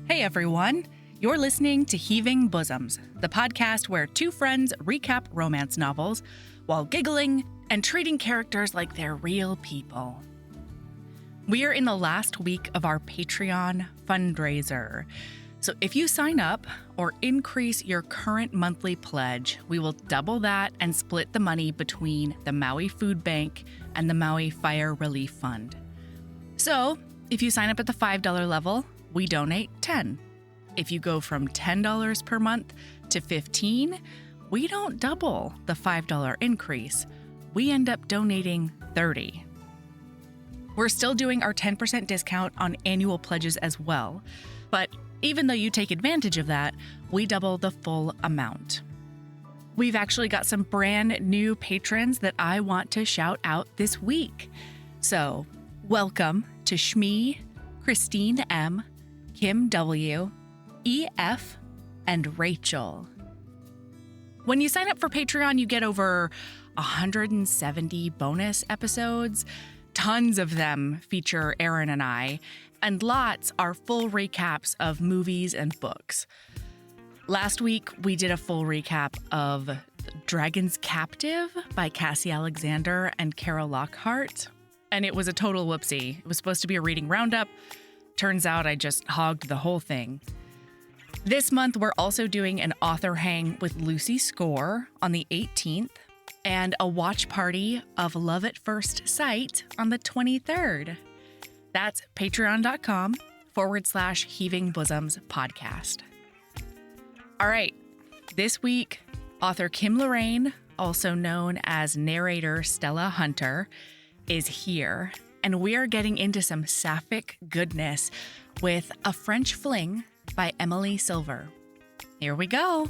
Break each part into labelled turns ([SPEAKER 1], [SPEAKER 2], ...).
[SPEAKER 1] Hey everyone, you're listening to Heaving Bosoms, the podcast where two friends recap romance novels while giggling and treating characters like they're real people. We are in the last week of our Patreon fundraiser. So if you sign up or increase your current monthly pledge, we will double that and split the money between the Maui Food Bank and the Maui Fire Relief Fund. So if you sign up at the $5 level, we donate $10. If you go from $10 per month to $15, we don't double the $5 increase. We end up donating $30. We're still doing our 10% discount on annual pledges as well, but even though you take advantage of that, we double the full amount. We've actually got some brand new patrons that I want to shout out this week. So, welcome to Shmee, Christine M., Kim W., EF, and Rachel. When you sign up for Patreon, you get over 170 bonus episodes. Tons of them feature Aaron and I, and lots are full recaps of movies and books. Last week, we did a full recap of Dragon's Captive by Cassie Alexander and Carol Lockhart, and it was a total whoopsie. It was supposed to be a reading roundup. Turns out I just hogged the whole thing. This month, we're also doing an author hang with Lucy Score on the 18th and a watch party of Love at First Sight on the 23rd. That's patreon.com/Heaving Bosoms podcast. All right, this week, author Kim Lorraine, also known as narrator Stella Hunter, is here. And we are getting into some sapphic goodness with A French Fling by Emily Silver. Here we go.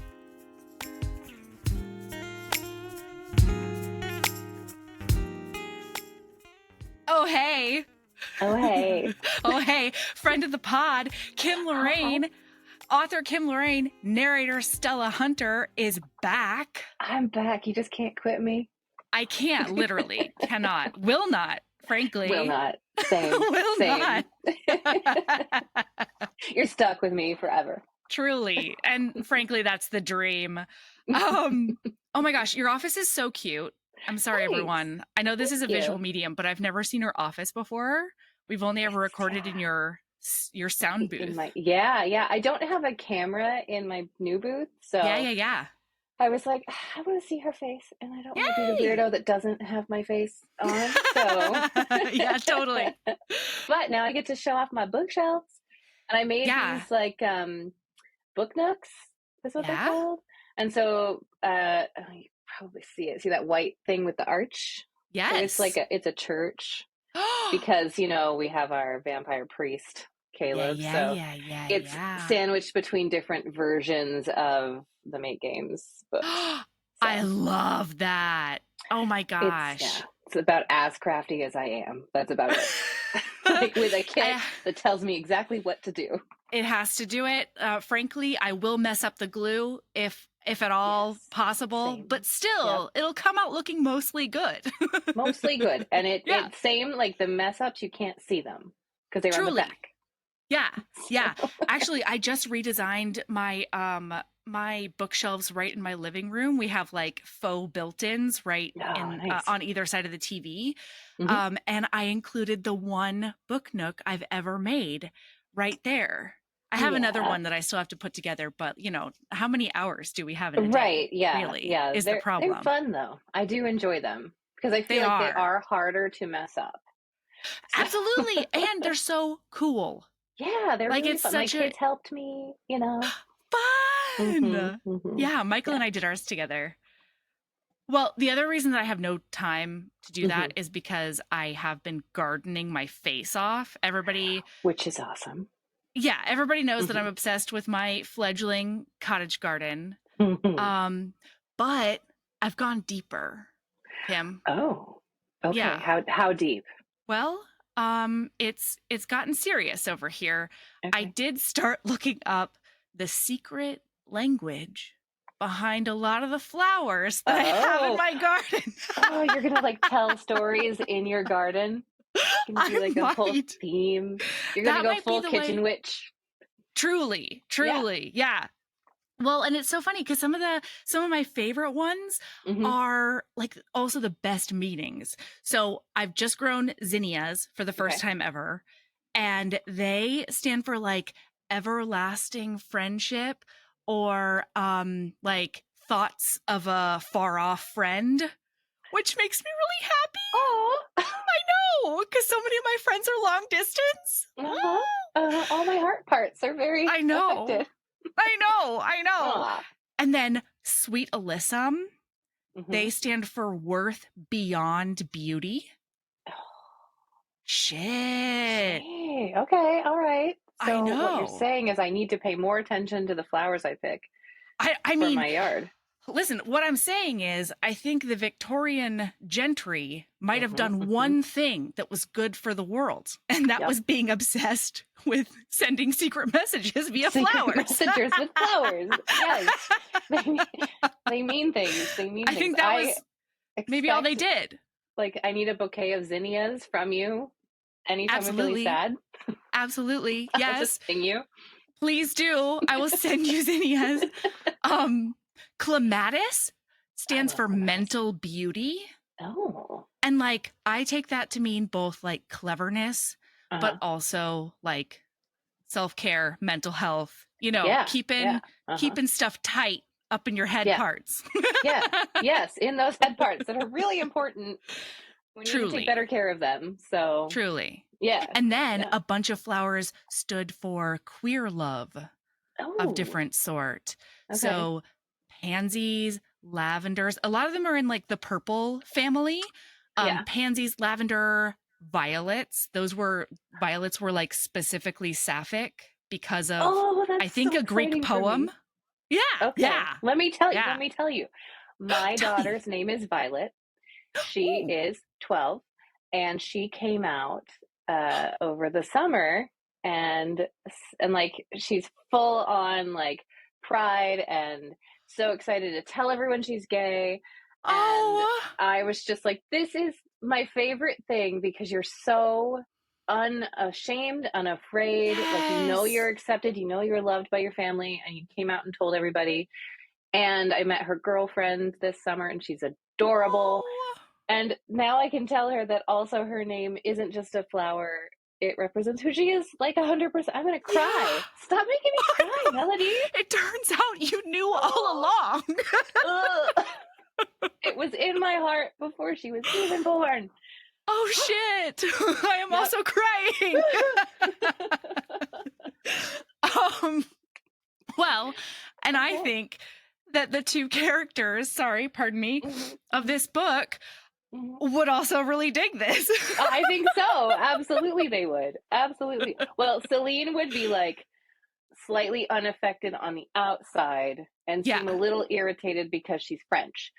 [SPEAKER 1] Oh, hey.
[SPEAKER 2] Oh, hey.
[SPEAKER 1] Oh, hey. Friend of the pod, Kim Lorraine. Author Kim Lorraine, narrator Stella Hunter is back.
[SPEAKER 2] I'm back. You just can't quit me.
[SPEAKER 1] I can't, literally. Cannot. Will not. Frankly.
[SPEAKER 2] Will not. Same.
[SPEAKER 1] Will
[SPEAKER 2] Same.
[SPEAKER 1] not.
[SPEAKER 2] You're stuck with me forever.
[SPEAKER 1] Truly. And frankly, that's the dream. Oh my gosh, your office is so cute. I'm sorry,
[SPEAKER 2] Thanks.
[SPEAKER 1] everyone. I know this is a
[SPEAKER 2] Thank you.
[SPEAKER 1] visual medium, but I've never seen your office before. We've only ever recorded in your sound booth.
[SPEAKER 2] Yeah. I don't have a camera in my new booth, so
[SPEAKER 1] Yeah.
[SPEAKER 2] I was like, I want to see her face, and I don't want to be the weirdo that doesn't have my face on. So
[SPEAKER 1] Yeah, totally.
[SPEAKER 2] But now I get to show off my bookshelves, and I made these like book nooks. Is what they're called. And so you probably see it. See that white thing with the arch?
[SPEAKER 1] Yes.
[SPEAKER 2] So it's like it's a church because we have our vampire priest Caleb. It's sandwiched between different versions of the Make Games book.
[SPEAKER 1] I love that. Oh my gosh.
[SPEAKER 2] It's about as crafty as I am. That's about it. Like with a kit that tells me exactly what to do.
[SPEAKER 1] It has to do it. Frankly, I will mess up the glue if at all possible,
[SPEAKER 2] same.
[SPEAKER 1] But still, it'll come out looking mostly good.
[SPEAKER 2] Mostly good. And it's same, like the mess ups, you can't see them because they were on the back.
[SPEAKER 1] Yeah. Actually, I just redesigned my my bookshelves right in my living room. We have like faux built-ins nice. On either side of the TV.
[SPEAKER 2] Mm-hmm.
[SPEAKER 1] And I included the one book nook I've ever made right there. I have another one that I still have to put together, but how many hours do we have in a day?
[SPEAKER 2] Right. Yeah.
[SPEAKER 1] Really,
[SPEAKER 2] yeah.
[SPEAKER 1] is the problem.
[SPEAKER 2] They're fun though. I do enjoy them because I feel like they are harder to mess up. So.
[SPEAKER 1] Absolutely. And they're so cool.
[SPEAKER 2] Yeah, they're
[SPEAKER 1] like
[SPEAKER 2] really
[SPEAKER 1] it's
[SPEAKER 2] fun.
[SPEAKER 1] such
[SPEAKER 2] My kids helped me,
[SPEAKER 1] Fun.
[SPEAKER 2] Mm-hmm.
[SPEAKER 1] Yeah, Michael and I did ours together. Well, the other reason that I have no time to do that is because I have been gardening my face off.
[SPEAKER 2] Which is awesome.
[SPEAKER 1] Yeah, everybody knows that I'm obsessed with my fledgling cottage garden. But I've gone deeper, Kim.
[SPEAKER 2] Oh, okay.
[SPEAKER 1] Yeah.
[SPEAKER 2] How deep?
[SPEAKER 1] Well, it's gotten serious over here.
[SPEAKER 2] Okay.
[SPEAKER 1] I did start looking up the secret language behind a lot of the flowers that I have in my garden.
[SPEAKER 2] Oh, you're gonna like tell stories in your garden? It's gonna be like a whole theme. You're gonna go full kitchen witch.
[SPEAKER 1] Truly. Yeah. Well, and it's so funny because some of my favorite ones are like also the best meanings. So I've just grown zinnias for the first time ever, and they stand for like everlasting friendship or like thoughts of a far off friend, which makes me really happy.
[SPEAKER 2] Oh,
[SPEAKER 1] I know, because so many of my friends are long distance.
[SPEAKER 2] All my heart parts are very affected.
[SPEAKER 1] I know.
[SPEAKER 2] Aww.
[SPEAKER 1] And then Sweet Alyssum, they stand for worth beyond beauty. Shit.
[SPEAKER 2] Okay, all right. So
[SPEAKER 1] I know.
[SPEAKER 2] what you're saying is I need to pay more attention to the flowers I pick
[SPEAKER 1] I
[SPEAKER 2] for
[SPEAKER 1] mean,
[SPEAKER 2] my yard.
[SPEAKER 1] Listen, what I'm saying is I think the Victorian gentry might have done one thing that was good for the world, and that was being obsessed with sending secret messages via flowers.
[SPEAKER 2] Messengers with flowers. Yes. They mean things.
[SPEAKER 1] I think that was maybe all they did.
[SPEAKER 2] Like, I need a bouquet of zinnias from you anytime I'm feeling sad.
[SPEAKER 1] Absolutely. Yes.
[SPEAKER 2] I'll just sing you.
[SPEAKER 1] Please do. I will send you zinnias. Clematis stands for mental beauty.
[SPEAKER 2] Oh.
[SPEAKER 1] And like, I take that to mean both like cleverness, but also like self-care, mental health, keeping stuff tight up in your head parts.
[SPEAKER 2] Yes, in those head parts that are really important. We need to take better care of them. So
[SPEAKER 1] truly.
[SPEAKER 2] Yeah.
[SPEAKER 1] And then a bunch of flowers stood for queer love of different sort. Okay. So pansies, lavenders, a lot of them are in like the purple family. Pansies, lavender, violets. Violets were like specifically sapphic because of I think a Greek poem. Yeah.
[SPEAKER 2] Okay.
[SPEAKER 1] Yeah.
[SPEAKER 2] Let me tell you. My daughter's name is Violet. She is 12 and she came out over the summer and like she's full on like pride and so excited to tell everyone she's gay. And I was just like, this is my favorite thing because you're so unashamed, unafraid. Like, you're accepted, you're loved by your family, and you came out and told everybody. And I met her girlfriend this summer and she's adorable. And now I can tell her that also her name isn't just a flower. It represents who she is, like 100%. I'm going to cry. Yeah. Stop making me cry, Melody.
[SPEAKER 1] It turns out you knew all along.
[SPEAKER 2] It was in my heart before she was even born.
[SPEAKER 1] Oh, shit. I am also crying. Well, and I think that the two characters, of this book would also really dig this.
[SPEAKER 2] I think so. Absolutely they would. Absolutely. Well, Celine would be like slightly unaffected on the outside and seem a little irritated because she's French.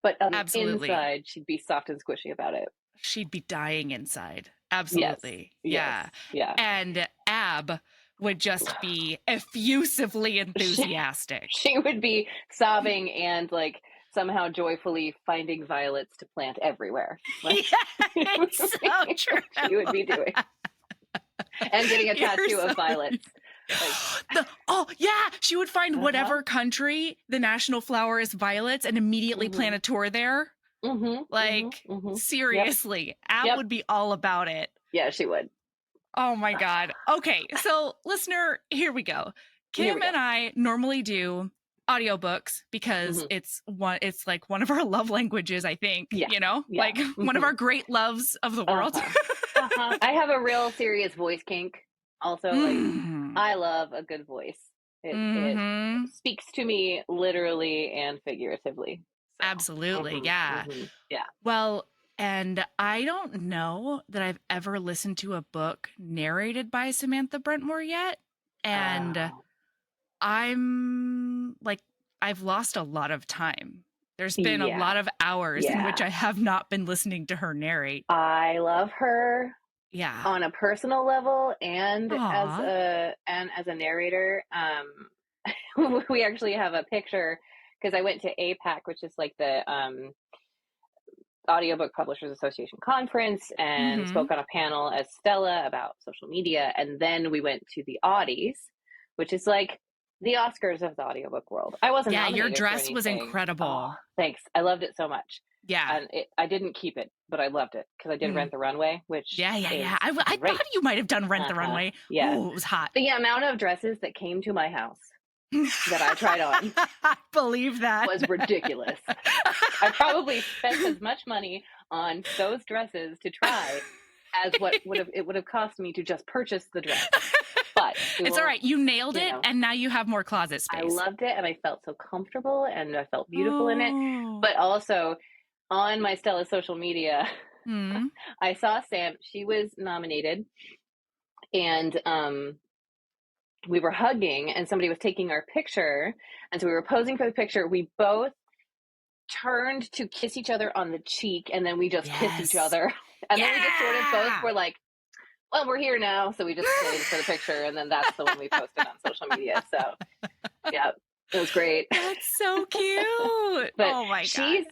[SPEAKER 2] But on the inside, she'd be soft and squishy about it.
[SPEAKER 1] She'd be dying inside. Absolutely.
[SPEAKER 2] Yes. Yeah.
[SPEAKER 1] And Ab would just be effusively enthusiastic.
[SPEAKER 2] She would be sobbing and like somehow joyfully finding violets to plant everywhere. Like,
[SPEAKER 1] it's so true.
[SPEAKER 2] She would be doing. And getting a tattoo of violets.
[SPEAKER 1] She would find whatever country the national flower is violets and immediately plan a tour there. Seriously, Ab would be all about it.
[SPEAKER 2] Yeah, she would.
[SPEAKER 1] Oh my God. Okay, so listener, here we go. Kim and I normally do audiobooks because it's like one of our love languages, I think. Like one of our great loves of the world.
[SPEAKER 2] I have a real serious voice kink. Also, like, I love a good voice. It speaks to me literally and figuratively. So.
[SPEAKER 1] Absolutely, yeah. Well, and I don't know that I've ever listened to a book narrated by Samantha Brentmore yet. And I'm like, I've lost a lot of time. There's been a lot of hours in which I have not been listening to her narrate.
[SPEAKER 2] I love her.
[SPEAKER 1] Yeah.
[SPEAKER 2] On a personal level and as a narrator. We actually have a picture because I went to APAC, which is like the Audiobook Publishers Association conference, and spoke on a panel as Stella about social media. And then we went to the Audies, which is like the Oscars of the audiobook world. I wasn't nominated
[SPEAKER 1] your dress
[SPEAKER 2] for anything.
[SPEAKER 1] Was incredible.
[SPEAKER 2] Oh, thanks. I loved it so much.
[SPEAKER 1] Yeah.
[SPEAKER 2] And I didn't keep it, but I loved it because I did Rent the Runway, which
[SPEAKER 1] I thought you might have done Rent the Runway.
[SPEAKER 2] Yeah.
[SPEAKER 1] Ooh, it was hot.
[SPEAKER 2] The amount of dresses that came to my house that I tried on,
[SPEAKER 1] I believe that,
[SPEAKER 2] was ridiculous. I probably spent as much money on those dresses to try as what it would have cost me to just purchase the dress. But
[SPEAKER 1] it's all right. You nailed it, and now you have more closet space.
[SPEAKER 2] I loved it, and I felt so comfortable, and I felt beautiful in it. But also, on my Stella social media, I saw Sam. She was nominated, and we were hugging, and somebody was taking our picture, and so we were posing for the picture. We both turned to kiss each other on the cheek, and then we just kissed each other, and then we just sort of both were like, well, we're here now, so we just stayed for the picture, and then that's the one we posted on social media. So yeah, it was great.
[SPEAKER 1] That's so cute.
[SPEAKER 2] But
[SPEAKER 1] oh my god,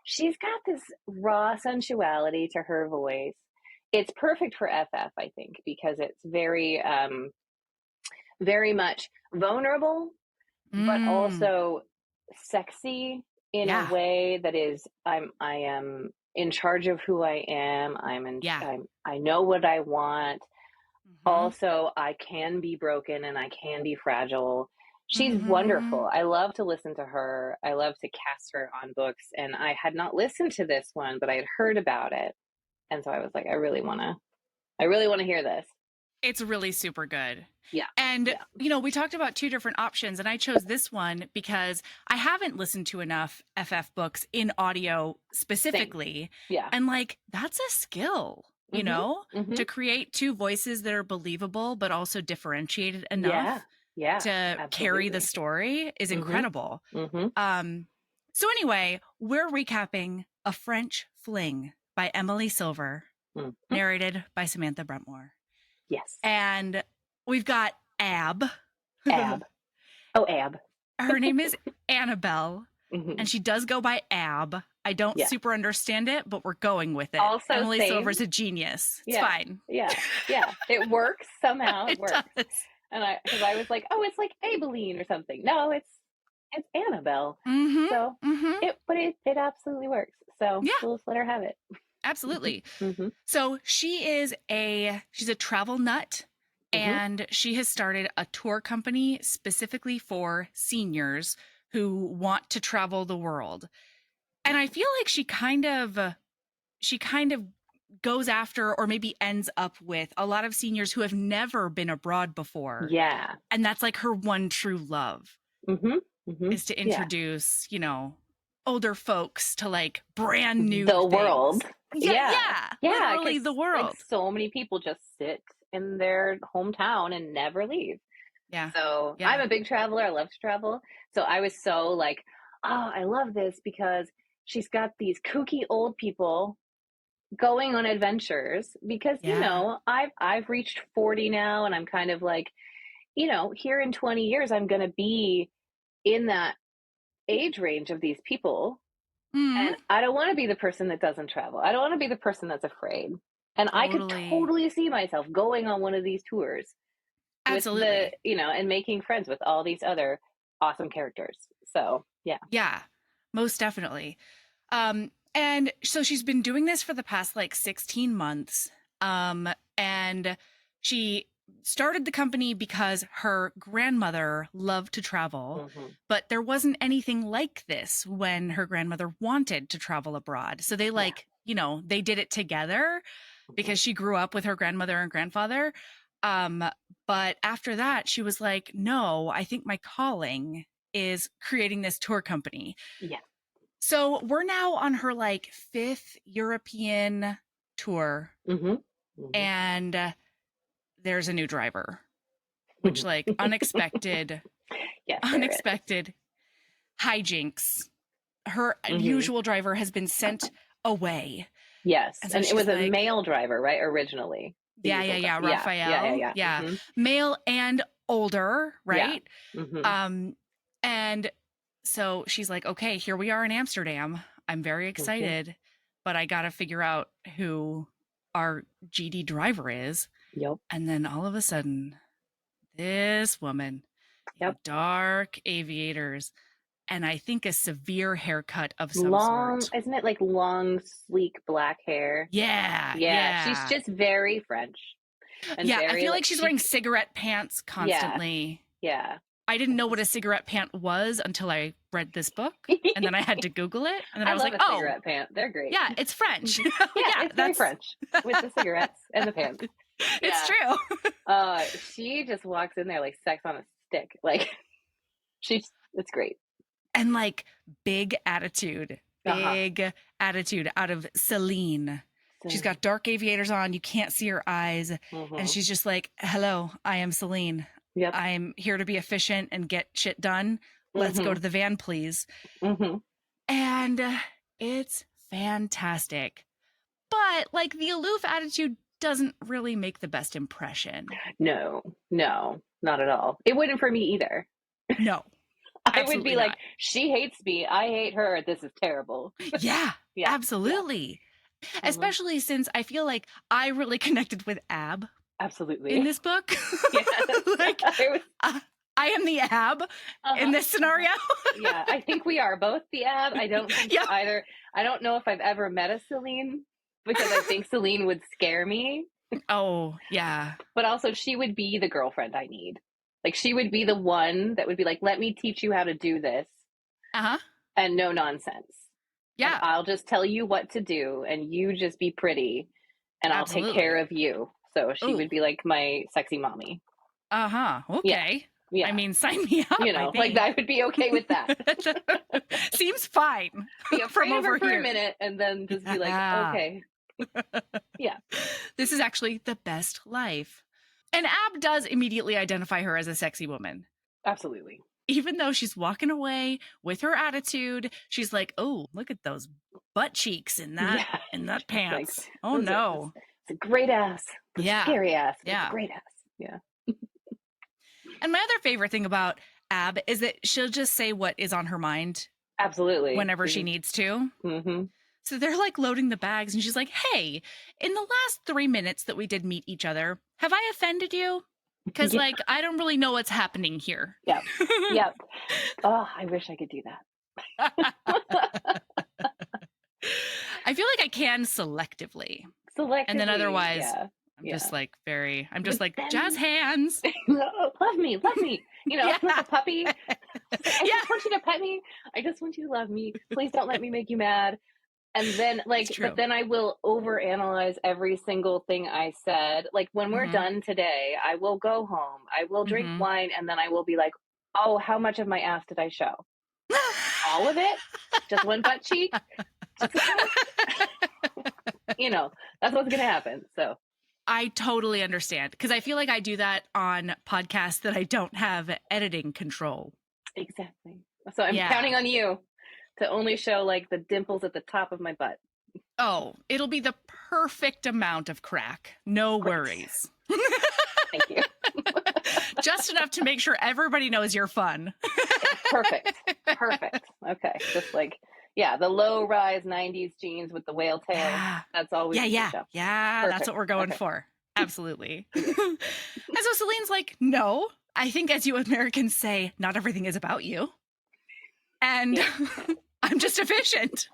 [SPEAKER 2] she's got this raw sensuality to her voice. It's perfect for FF, I think, because it's very very much vulnerable, but also sexy in a way that is, I am in charge of who I am. I know what I want. Also, I can be broken and I can be fragile. She's wonderful. I love to listen to her. I love to cast her on books. And I had not listened to this one, but I had heard about it. And so I was like, I really want to hear this.
[SPEAKER 1] It's really super good.
[SPEAKER 2] Yeah.
[SPEAKER 1] And, we talked about two different options, and I chose this one because I haven't listened to enough FF books in audio specifically.
[SPEAKER 2] Same. Yeah.
[SPEAKER 1] And that's a skill, you know, to create two voices that are believable, but also differentiated enough to carry the story is incredible. So anyway, we're recapping A French Fling by Emily Silver, narrated by Samantha Brentmore.
[SPEAKER 2] Yes.
[SPEAKER 1] And we've got Ab.
[SPEAKER 2] Ab. Oh, Ab.
[SPEAKER 1] Her name is Annabelle, and she does go by Ab. I don't super understand it, but we're going with it.
[SPEAKER 2] Also,
[SPEAKER 1] Emily Silver's a genius. It's fine.
[SPEAKER 2] Yeah. It works somehow. It works.
[SPEAKER 1] Does.
[SPEAKER 2] And because I was like, oh, it's like Abilene or something. No, it's Annabelle. So, it absolutely works. So we'll just let her have it.
[SPEAKER 1] Absolutely. So she's a travel nut, and she has started a tour company specifically for seniors who want to travel the world. And I feel like she kind of goes after, or maybe ends up with, a lot of seniors who have never been abroad before.
[SPEAKER 2] Yeah.
[SPEAKER 1] And that's like her one true love is to introduce, older folks to brand new
[SPEAKER 2] world.
[SPEAKER 1] Yeah. Literally the world.
[SPEAKER 2] So many people just sit in their hometown and never leave.
[SPEAKER 1] Yeah.
[SPEAKER 2] So I'm a big traveler. I love to travel. So I was so like, oh, I love this because she's got these kooky old people going on adventures because, I've reached 40 now, and I'm kind of like, here in 20 years, I'm going to be in that age range of these people. And I don't want to be the person that doesn't travel. I don't want to be the person that's afraid. And I could totally see myself going on one of these tours.
[SPEAKER 1] Absolutely.
[SPEAKER 2] With and making friends with all these other awesome characters. So, yeah.
[SPEAKER 1] Yeah, most definitely. And so she's been doing this for the past 16 months. And she started the company because her grandmother loved to travel, but there wasn't anything like this when her grandmother wanted to travel abroad. So they they did it together because she grew up with her grandmother and grandfather. But after that, she was like, no, I think my calling is creating this tour company.
[SPEAKER 2] Yeah.
[SPEAKER 1] So we're now on her 5th European tour. And there's a new driver, which unexpected hijinks. Her usual driver has been sent away.
[SPEAKER 2] Yes. And it was a male driver, right? Originally.
[SPEAKER 1] Yeah. Raphael. Yeah. Male and older, right?
[SPEAKER 2] Yeah.
[SPEAKER 1] And so she's like, okay, here we are in Amsterdam. I'm very excited, but I got to figure out who our GD driver is.
[SPEAKER 2] Yep.
[SPEAKER 1] And then all of a sudden, This woman in
[SPEAKER 2] Yep.
[SPEAKER 1] dark aviators and I think a severe haircut of some
[SPEAKER 2] Long,
[SPEAKER 1] sort.
[SPEAKER 2] isn't it like long, sleek black hair?
[SPEAKER 1] Yeah,
[SPEAKER 2] Yeah, she's
[SPEAKER 1] yeah.
[SPEAKER 2] just very French and
[SPEAKER 1] Yeah, I
[SPEAKER 2] very
[SPEAKER 1] feel
[SPEAKER 2] like
[SPEAKER 1] like she's wearing
[SPEAKER 2] chic.
[SPEAKER 1] cigarette pants
[SPEAKER 2] Yeah,
[SPEAKER 1] constantly.
[SPEAKER 2] yeah.
[SPEAKER 1] I didn't know what a cigarette pant was until I read this book, and then I had to Google it, and then I
[SPEAKER 2] I
[SPEAKER 1] was
[SPEAKER 2] love
[SPEAKER 1] like,
[SPEAKER 2] a
[SPEAKER 1] "Oh,
[SPEAKER 2] cigarette pant. They're great.
[SPEAKER 1] yeah, it's French."
[SPEAKER 2] Yeah,
[SPEAKER 1] Yeah,
[SPEAKER 2] it's very
[SPEAKER 1] that's
[SPEAKER 2] French with the cigarettes and the pants.
[SPEAKER 1] it's
[SPEAKER 2] Yeah.
[SPEAKER 1] true.
[SPEAKER 2] She just walks in there like sex on a stick. Like it's great.
[SPEAKER 1] And like big attitude
[SPEAKER 2] Uh-huh.
[SPEAKER 1] out of Celine. She's got dark aviators on. You can't see her eyes. And she's just like, hello, I am Celine.
[SPEAKER 2] Yep.
[SPEAKER 1] I'm here to be efficient and get shit done. Let's go to the van, please. And it's fantastic. But like the aloof attitude doesn't really make the best impression.
[SPEAKER 2] No, not at all. It wouldn't for me either.
[SPEAKER 1] No.
[SPEAKER 2] I would be like, she hates me. I hate her. This is terrible.
[SPEAKER 1] Yeah, absolutely. Yeah. Especially since I feel like I really connected with Ab.
[SPEAKER 2] Absolutely.
[SPEAKER 1] In this book. Like, I am the Ab in this scenario.
[SPEAKER 2] Yeah, I think we are both the Ab. I don't think either. I don't know if I've ever met a Celine because I think Celine would scare me.
[SPEAKER 1] Oh, yeah.
[SPEAKER 2] But also she would be the girlfriend I need. Like she would be the one that would be like, let me teach you how to do this. And no nonsense.
[SPEAKER 1] Yeah.
[SPEAKER 2] And I'll just tell you what to do and you just be pretty and I'll take care of you. So she would be like my sexy mommy.
[SPEAKER 1] Okay.
[SPEAKER 2] Yeah.
[SPEAKER 1] I mean, sign me up.
[SPEAKER 2] You know, like I would be okay with that.
[SPEAKER 1] Seems fine.
[SPEAKER 2] Be afraid of her for a minute and then just be like, okay. Yeah.
[SPEAKER 1] This is actually the best life. And Ab does immediately identify her as a sexy woman.
[SPEAKER 2] Absolutely.
[SPEAKER 1] Even though she's walking away with her attitude, she's like, "Oh, look at those butt cheeks in that pants. Like, oh no,
[SPEAKER 2] it's a great ass. Scary ass. It's a great ass. Yeah."
[SPEAKER 1] And my other favorite thing about Ab is that she'll just say what is on her mind.
[SPEAKER 2] Absolutely.
[SPEAKER 1] Whenever she needs to. So they're like loading the bags and she's like, hey, in the last 3 minutes that we did meet each other, have I offended you? Because like, I don't really know what's happening here.
[SPEAKER 2] Yep. Oh, I wish I could do that.
[SPEAKER 1] I feel like I can selectively. And then otherwise, I'm just like jazz hands.
[SPEAKER 2] Love me. You know, like a puppy. I just want you to pet me. I just want you to love me. Please don't let me make you mad. And then but then I will overanalyze every single thing I said. Like when we're done today, I will go home. I will drink wine and then I will be like, oh, how much of my ass did I show? All of it? Just one butt cheek? You know, that's what's going to happen. So
[SPEAKER 1] I totally understand because I feel like I do that on podcasts that I don't have editing control.
[SPEAKER 2] Exactly. So I'm counting on you to only show like the dimples at the top of my butt.
[SPEAKER 1] Oh, it'll be the perfect amount of crack. No worries.
[SPEAKER 2] Thank you.
[SPEAKER 1] Just enough to make sure everybody knows you're fun.
[SPEAKER 2] Perfect. Okay. Just like, the low-rise 90s jeans with the whale tail. Yeah. That's all we
[SPEAKER 1] Yeah, that's what we're going for. Absolutely. And so Celine's like, no, I think as you Americans say, not everything is about you. And I'm just efficient.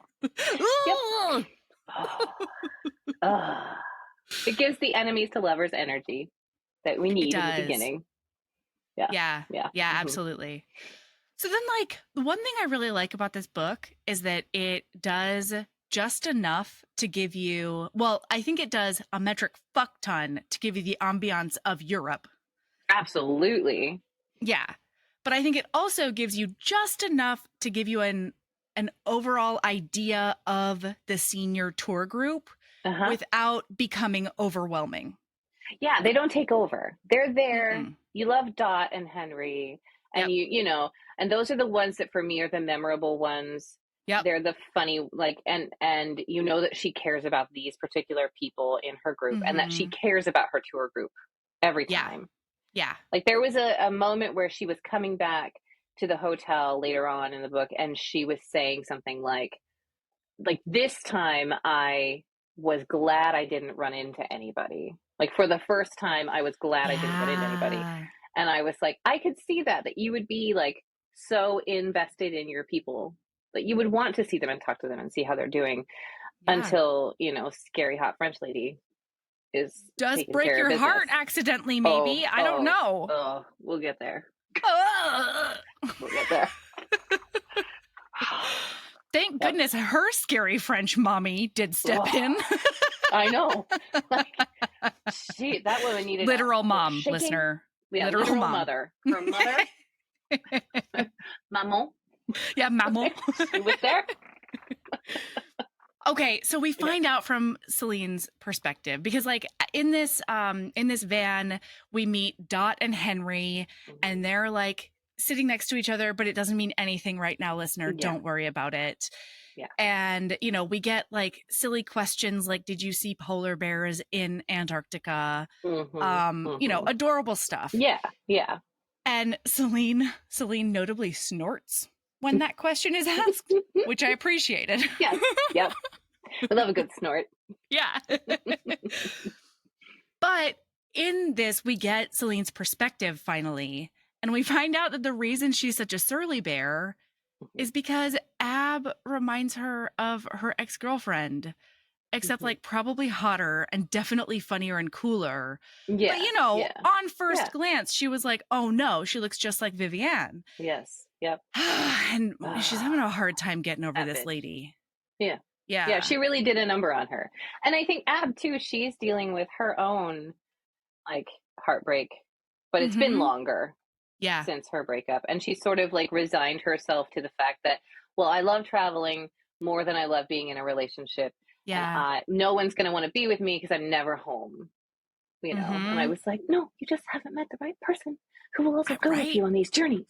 [SPEAKER 2] It gives the enemies to lovers energy that we need in the beginning.
[SPEAKER 1] Yeah, absolutely. So then, like, the one thing I really like about this book is that it does just enough to give you, well, I think it does a metric fuck ton to give you the ambiance of Europe.
[SPEAKER 2] Absolutely.
[SPEAKER 1] Yeah. But I think it also gives you just enough to give you an overall idea of the senior tour group without becoming overwhelming.
[SPEAKER 2] Yeah, they don't take over. They're there. You love Dot and Henry. And you know, and those are the ones that for me are the memorable ones. They're the funny, like, and you know that she cares about these particular people in her group and that she cares about her tour group every time.
[SPEAKER 1] Yeah.
[SPEAKER 2] Like there was a moment where she was coming back to the hotel later on in the book and she was saying something like this time I was glad I didn't run into anybody. Like for the first time I was glad I didn't run into anybody. And I was like, I could see that you would be like so invested in your people that you would want to see them and talk to them and see how they're doing until, scary hot French lady is
[SPEAKER 1] does
[SPEAKER 2] taking
[SPEAKER 1] break
[SPEAKER 2] care
[SPEAKER 1] your
[SPEAKER 2] of business.
[SPEAKER 1] Heart accidentally, maybe. I don't know.
[SPEAKER 2] Oh, we'll get there. We'll get there.
[SPEAKER 1] Thank goodness her scary French mommy did step in.
[SPEAKER 2] I know. Like, that woman needed
[SPEAKER 1] literal mom, shaking. Listener.
[SPEAKER 2] Yeah, literal mom. Mother. Her mother. Maman.
[SPEAKER 1] Yeah, maman.
[SPEAKER 2] She was there.
[SPEAKER 1] Okay, so we find out from Celine's perspective because, like, in this van, we meet Dot and Henry, and they're like sitting next to each other, but it doesn't mean anything right now, listener. Yeah. Don't worry about it.
[SPEAKER 2] Yeah.
[SPEAKER 1] And, we get like silly questions like, did you see polar bears in Antarctica? Adorable stuff.
[SPEAKER 2] Yeah. Yeah.
[SPEAKER 1] And Celine notably snorts when that question is asked, which I appreciated.
[SPEAKER 2] Yes. Yep. I love a good snort.
[SPEAKER 1] Yeah. But in this, we get Celine's perspective finally. And we find out that the reason she's such a surly bear is because Ab reminds her of her ex-girlfriend, except like probably hotter and definitely funnier and cooler.
[SPEAKER 2] Yeah.
[SPEAKER 1] But on first glance, she was like, oh no, she looks just like Vivienne.
[SPEAKER 2] Yes. Yep.
[SPEAKER 1] And she's having a hard time getting over this lady.
[SPEAKER 2] Yeah.
[SPEAKER 1] Yeah.
[SPEAKER 2] Yeah. She really did a number on her. And I think Ab too, she's dealing with her own like heartbreak, but it's been longer.
[SPEAKER 1] Yeah.
[SPEAKER 2] Since her breakup. And she sort of like resigned herself to the fact that, well, I love traveling more than I love being in a relationship.
[SPEAKER 1] Yeah.
[SPEAKER 2] No one's going to want to be with me because I'm never home. And I was like, no, you just haven't met the right person who will also go with you on these journeys.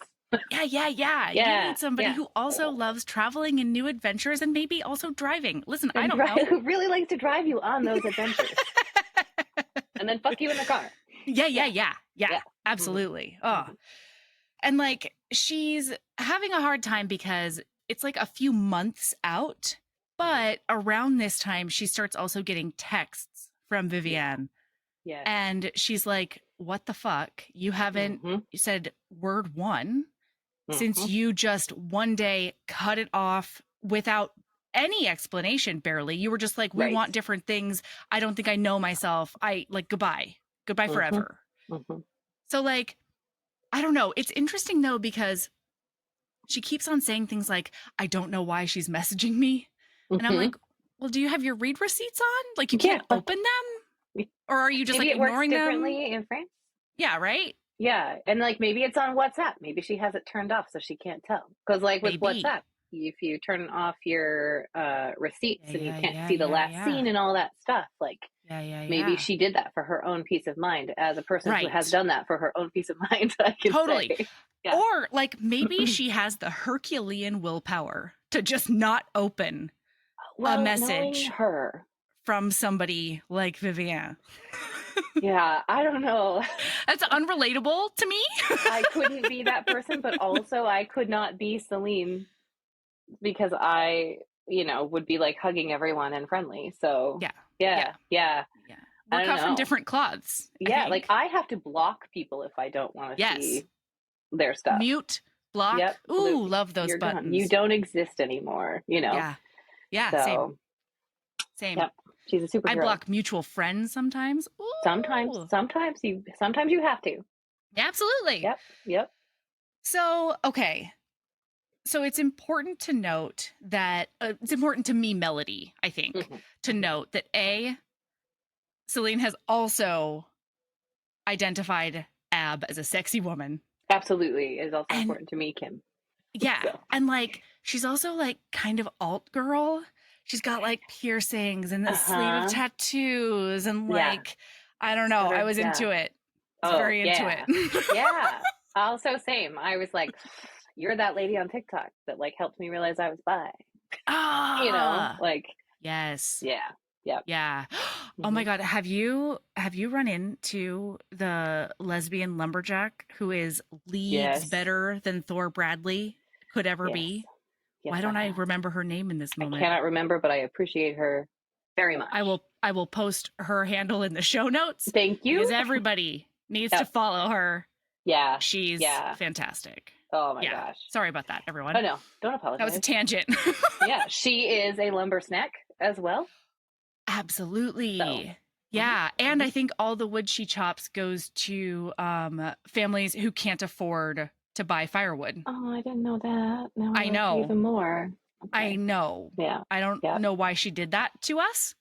[SPEAKER 1] Yeah. You need somebody who also loves traveling and new adventures and maybe also driving. Listen, I don't know.
[SPEAKER 2] Who really likes to drive you on those adventures. And then fuck you in the car.
[SPEAKER 1] Yeah. Absolutely. Oh. And like she's having a hard time because it's like a few months out, but around this time she starts also getting texts from Vivienne.
[SPEAKER 2] Yeah.
[SPEAKER 1] And she's like, what the fuck? You haven't said word one since you just one day cut it off without any explanation, barely. You were just like, we want different things. I don't think I know myself. Goodbye forever. So like, I don't know. It's interesting though, because she keeps on saying things like, I don't know why she's messaging me. And I'm like, well, do you have your read receipts on? Like you can't open them? Or are you just
[SPEAKER 2] maybe
[SPEAKER 1] like ignoring them?
[SPEAKER 2] Differently in France?
[SPEAKER 1] Yeah, right?
[SPEAKER 2] Yeah. And like maybe it's on WhatsApp. Maybe she has it turned off so she can't tell. Because like with WhatsApp, if you turn off your receipts and you can't see the last scene and all that stuff, like maybe she did that for her own peace of mind as a person who has done that for her own peace of mind. I can say. Yeah.
[SPEAKER 1] Or like maybe she has the Herculean willpower to just not open a message from somebody like Vivienne.
[SPEAKER 2] Yeah, I don't know.
[SPEAKER 1] That's unrelatable to me.
[SPEAKER 2] I couldn't be that person, but also I could not be Celine because I, would be like hugging everyone and friendly. So yeah.
[SPEAKER 1] We're cut from different cloths.
[SPEAKER 2] Yeah, like I have to block people if I don't want to see their stuff.
[SPEAKER 1] Mute, block. Yep. Ooh, love those buttons.
[SPEAKER 2] Done. You don't exist anymore,
[SPEAKER 1] Yeah,
[SPEAKER 2] so,
[SPEAKER 1] same.
[SPEAKER 2] Yep. She's a superhero.
[SPEAKER 1] I block mutual friends sometimes. Ooh.
[SPEAKER 2] Sometimes you have to.
[SPEAKER 1] Absolutely.
[SPEAKER 2] Yep.
[SPEAKER 1] So, okay. So it's important to note that it's important to me, Melody, I think, to note that Celine has also identified Ab as a sexy woman.
[SPEAKER 2] Absolutely. Is also important to me, Kim.
[SPEAKER 1] Yeah. So. And like, she's also like kind of alt girl. She's got like piercings and the sleeve of tattoos and like, I don't know. I was into it. I was very into it.
[SPEAKER 2] Yeah. Also same. I was like, you're that lady on TikTok that like helped me realize I was bi.
[SPEAKER 1] Yes.
[SPEAKER 2] Yeah. Yep.
[SPEAKER 1] Yeah. Oh my God. Have you run into the lesbian lumberjack who is leagues better than Thor Bradley could ever be? Yes, why don't I remember her name in this moment?
[SPEAKER 2] I cannot remember, but I appreciate her very much.
[SPEAKER 1] I will post her handle in the show notes.
[SPEAKER 2] Thank you.
[SPEAKER 1] Because everybody needs to follow her.
[SPEAKER 2] Yeah.
[SPEAKER 1] She's fantastic.
[SPEAKER 2] Oh my gosh.
[SPEAKER 1] Sorry about that, everyone.
[SPEAKER 2] Oh no, don't apologize.
[SPEAKER 1] That was a tangent.
[SPEAKER 2] Yeah, she is a lumber snack as well.
[SPEAKER 1] Absolutely.
[SPEAKER 2] So,
[SPEAKER 1] yeah. And I think all the wood she chops goes to families who can't afford to buy firewood.
[SPEAKER 2] Oh, I didn't know that. Now
[SPEAKER 1] I know.
[SPEAKER 2] Even more.
[SPEAKER 1] Okay. I know.
[SPEAKER 2] Yeah.
[SPEAKER 1] I don't know why she did that to us.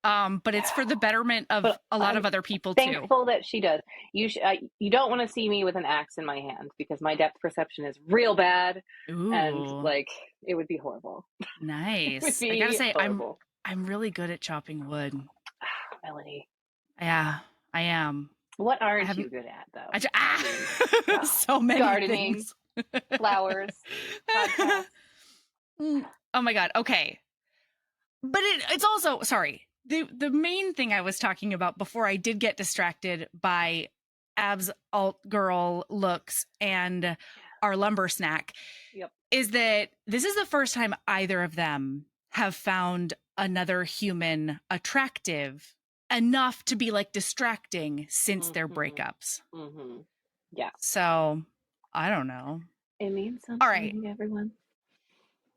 [SPEAKER 1] But it's for the betterment of a lot of other people too.
[SPEAKER 2] Thankful that she does. You don't want to see me with an axe in my hand because my depth perception is real bad.
[SPEAKER 1] Ooh.
[SPEAKER 2] And like it would be horrible.
[SPEAKER 1] Nice. I gotta say, horrible. I'm really good at chopping wood.
[SPEAKER 2] Melanie.
[SPEAKER 1] Yeah, I am.
[SPEAKER 2] What aren't you good at though?
[SPEAKER 1] So many
[SPEAKER 2] gardening,
[SPEAKER 1] things.
[SPEAKER 2] flowers, podcasts.
[SPEAKER 1] Oh my God. Okay. But it's also, sorry, the main thing I was talking about before I did get distracted by Ab's alt girl looks and our lumber snack is that this is the first time either of them have found another human attractive enough to be like distracting since their breakups.
[SPEAKER 2] Yeah.
[SPEAKER 1] So I don't know.
[SPEAKER 2] It means something.
[SPEAKER 1] All right,
[SPEAKER 2] everyone.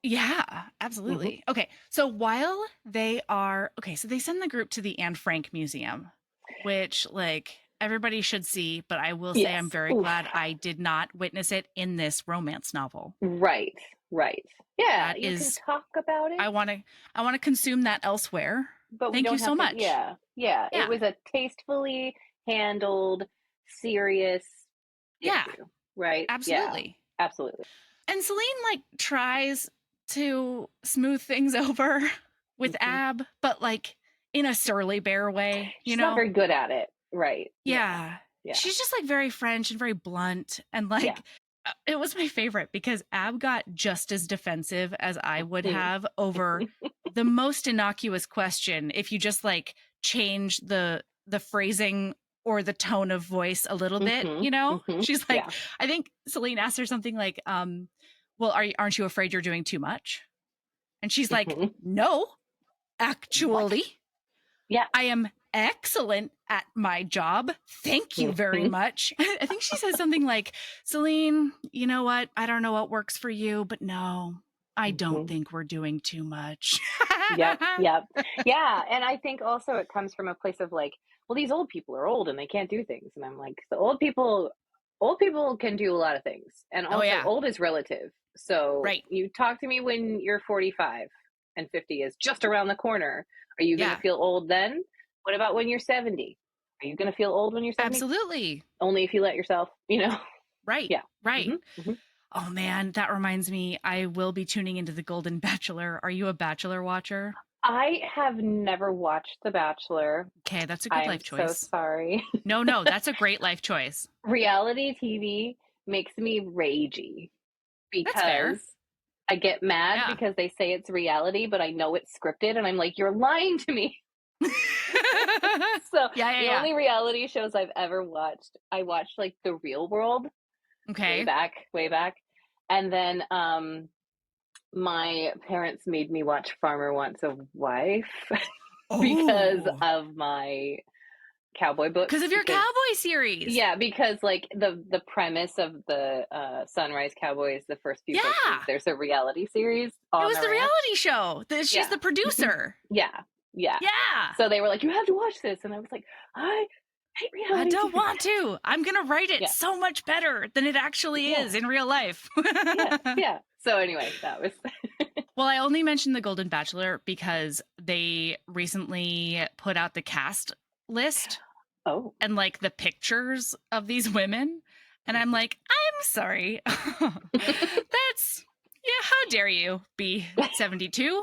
[SPEAKER 1] Yeah, absolutely. Okay, so while they are so they send the group to the Anne Frank Museum, which like everybody should see, but I will say I'm very glad I did not witness it in this romance novel.
[SPEAKER 2] Right. Yeah, you can talk about it.
[SPEAKER 1] I want to consume that elsewhere. But thank you so much.
[SPEAKER 2] Yeah. It was a tastefully handled, serious issue, right?
[SPEAKER 1] Absolutely.
[SPEAKER 2] Yeah, absolutely.
[SPEAKER 1] And Celine like tries to smooth things over with Ab, but like in a surly bear way,
[SPEAKER 2] She's not very good at it. Right.
[SPEAKER 1] Yeah. She's just like very French and very blunt and like it was my favorite because Ab got just as defensive as I would have over the most innocuous question if you just like change the phrasing or the tone of voice a little bit, you know? She's like, I think Celine asked her something like, well, aren't you afraid you're doing too much? And she's like, no, actually.
[SPEAKER 2] What? Yeah.
[SPEAKER 1] I am excellent at my job. Thank you very much. I think she says something like, Celine, you know what? I don't know what works for you, but no, I don't think we're doing too much.
[SPEAKER 2] Yep. Yeah. And I think also it comes from a place of like, well, these old people are old and they can't do things. And I'm like, the old people can do a lot of things. And also old is relative. So you talk to me when you're 45 and 50 is just around the corner. Are you going to feel old then? What about when you're 70? Are you going to feel old when you're 70?
[SPEAKER 1] Absolutely.
[SPEAKER 2] Only if you let yourself, you know?
[SPEAKER 1] Right. Yeah. Right. Oh man, that reminds me, I will be tuning into The Golden Bachelor. Are you a Bachelor watcher?
[SPEAKER 2] I have never watched The Bachelor.
[SPEAKER 1] Okay, that's a good life choice.
[SPEAKER 2] So sorry.
[SPEAKER 1] No, that's a great life choice.
[SPEAKER 2] Reality TV makes me ragey because I get mad because they say it's reality, but I know it's scripted, and I'm like, you're lying to me. So the only reality shows I've ever watched, I watched like The Real World. Okay. Way back. And then my parents made me watch Farmer Wants a Wife because of my cowboy book.
[SPEAKER 1] Because of your cowboy series.
[SPEAKER 2] Yeah, because like the premise of the Sunrise Cowboys, the first few books, there's a reality series.
[SPEAKER 1] It was the reality show. She's the producer.
[SPEAKER 2] Yeah. So they were like, you have to watch this. And I was like, I hate reality.
[SPEAKER 1] I don't want to. I'm going to write it so much better than it actually is in real life.
[SPEAKER 2] Yeah. So anyway, that was...
[SPEAKER 1] Well, I only mentioned The Golden Bachelor because they recently put out the cast list. And like the pictures of these women. And I'm like, I'm sorry. That's... Yeah, how dare you be 72,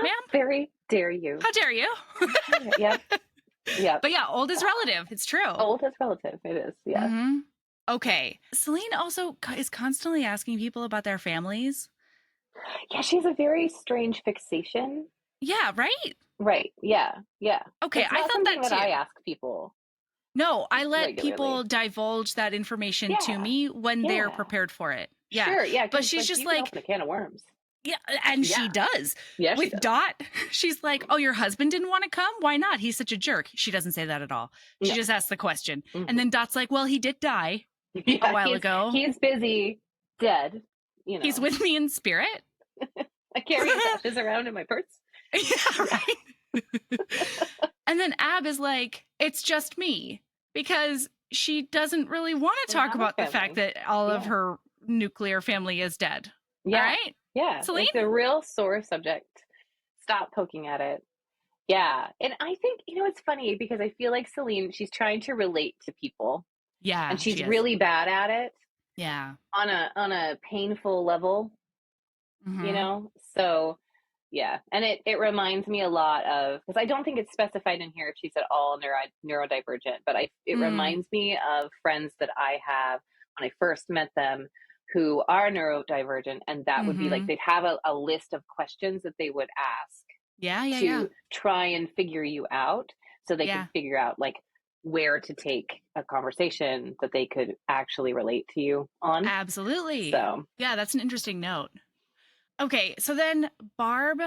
[SPEAKER 1] ma'am?
[SPEAKER 2] Very dare you.
[SPEAKER 1] How dare you?
[SPEAKER 2] Yep.
[SPEAKER 1] But yeah, old is relative. It's true.
[SPEAKER 2] Old is relative. It is, yeah.
[SPEAKER 1] Okay. Celine also is constantly asking people about their families.
[SPEAKER 2] Yeah, she has a very strange fixation.
[SPEAKER 1] Yeah, right?
[SPEAKER 2] Right, yeah.
[SPEAKER 1] Okay, I thought that too.
[SPEAKER 2] I ask people.
[SPEAKER 1] No, I let people divulge that information to me when they're prepared for it. Yeah.
[SPEAKER 2] Sure, yeah.
[SPEAKER 1] But she's just like
[SPEAKER 2] a can of worms.
[SPEAKER 1] Yeah, and she does. Yeah, with Dot, she's like, "Oh, your husband didn't want to come? Why not? He's such a jerk." She doesn't say that at all. She just asks the question. And then Dot's like, "Well, he did die." a while ago.
[SPEAKER 2] He's busy, dead. You know,
[SPEAKER 1] he's with me in spirit.
[SPEAKER 2] I carry his ashes around in my purse.
[SPEAKER 1] Yeah, right. And then Ab is like, it's just me, because she doesn't really want to talk about the fact that all of her nuclear family is dead.
[SPEAKER 2] Yeah.
[SPEAKER 1] All right?
[SPEAKER 2] Yeah.
[SPEAKER 1] Celine?
[SPEAKER 2] It's a real sore subject. Stop poking at it. Yeah. And I think, it's funny because I feel like Celine, she's trying to relate to people.
[SPEAKER 1] Yeah.
[SPEAKER 2] And she's really bad at it.
[SPEAKER 1] Yeah.
[SPEAKER 2] On a painful level, So, yeah. And it reminds me a lot of, because I don't think it's specified in here if she's at all neurodivergent, but it reminds me of friends that I have when I first met them who are neurodivergent, and that would be like they'd have a list of questions that they would ask to try and figure you out, so they could figure out like where to take a conversation that they could actually relate to you on.
[SPEAKER 1] Absolutely.
[SPEAKER 2] So
[SPEAKER 1] yeah, that's an interesting note. Okay, so then Barb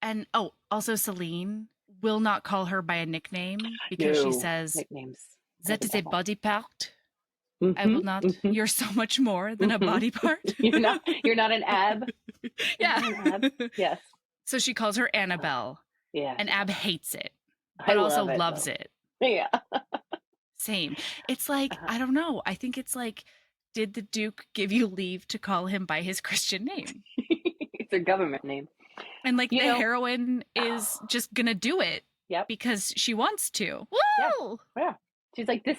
[SPEAKER 1] and also Celine will not call her by a nickname because she says
[SPEAKER 2] nicknames.
[SPEAKER 1] That is a body part. I will not. You're so much more than a body part.
[SPEAKER 2] You're not an Ab.
[SPEAKER 1] Yeah.
[SPEAKER 2] An Ab. Yes.
[SPEAKER 1] So she calls her Annabelle.
[SPEAKER 2] Yeah.
[SPEAKER 1] And Ab hates it, but also loves it.
[SPEAKER 2] Yeah.
[SPEAKER 1] Same. It's like, I don't know. I think it's like, did the Duke give you leave to call him by his Christian name?
[SPEAKER 2] It's a government name.
[SPEAKER 1] And like the heroine is just gonna do it.
[SPEAKER 2] Yep.
[SPEAKER 1] Because she wants to. Woo!
[SPEAKER 2] Yeah. She's like, this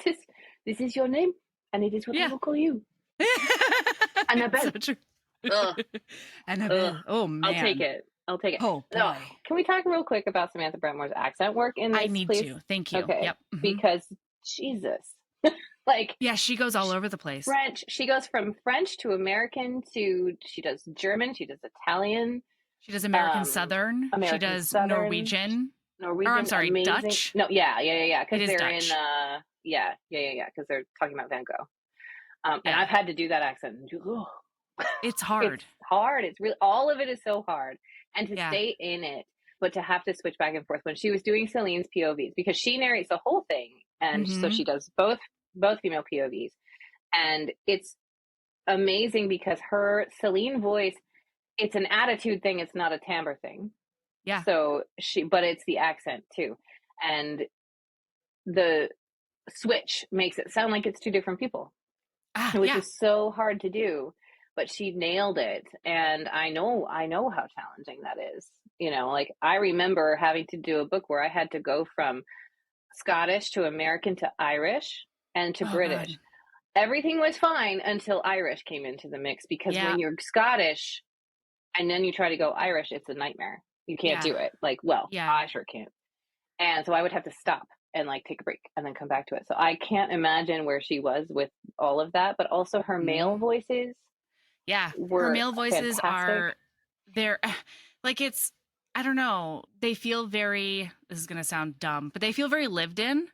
[SPEAKER 2] is your name, and it is what I will call you. Annabelle.
[SPEAKER 1] Annabelle. Oh man.
[SPEAKER 2] I'll take it.
[SPEAKER 1] Oh boy.
[SPEAKER 2] No. Can we talk real quick about Samantha Brentmore's accent work in this,
[SPEAKER 1] I need
[SPEAKER 2] please?
[SPEAKER 1] to. Thank you.
[SPEAKER 2] Okay.
[SPEAKER 1] Yep.
[SPEAKER 2] Because Jesus.
[SPEAKER 1] Yeah, she goes all over the place.
[SPEAKER 2] French. She goes from French to American to, she does German, she does Italian.
[SPEAKER 1] She does American Southern. She does Southern, Norwegian.
[SPEAKER 2] Or
[SPEAKER 1] I'm sorry,
[SPEAKER 2] amazing.
[SPEAKER 1] Dutch.
[SPEAKER 2] No, yeah. Because they're
[SPEAKER 1] Dutch.
[SPEAKER 2] because they're talking about Van Gogh. And I've had to do that accent.
[SPEAKER 1] It's hard.
[SPEAKER 2] It's hard. It's really, all of it is so hard. And to stay in it, but to have to switch back and forth. When she was doing Celine's POVs, because she narrates the whole thing, and so she does both female POVs, and it's amazing because her Celine voice, it's an attitude thing, it's not a timbre thing.
[SPEAKER 1] Yeah.
[SPEAKER 2] So but it's the accent too, and the switch makes it sound like it's two different people, which is so hard to do. But she nailed it, and I know how challenging that is. Like I remember having to do a book where I had to go from Scottish to American to Irish and to British. God. Everything was fine until Irish came into the mix, because when you're Scottish and then you try to go Irish, it's a nightmare. You can't do it. I sure can't. And so I would have to stop and like take a break and then come back to it. So I can't imagine where she was with all of that, but also her male voices.
[SPEAKER 1] Yeah. Her male voices
[SPEAKER 2] fantastic.
[SPEAKER 1] they're like, it's, I don't know. They feel very, this is going to sound dumb, but they feel very lived in.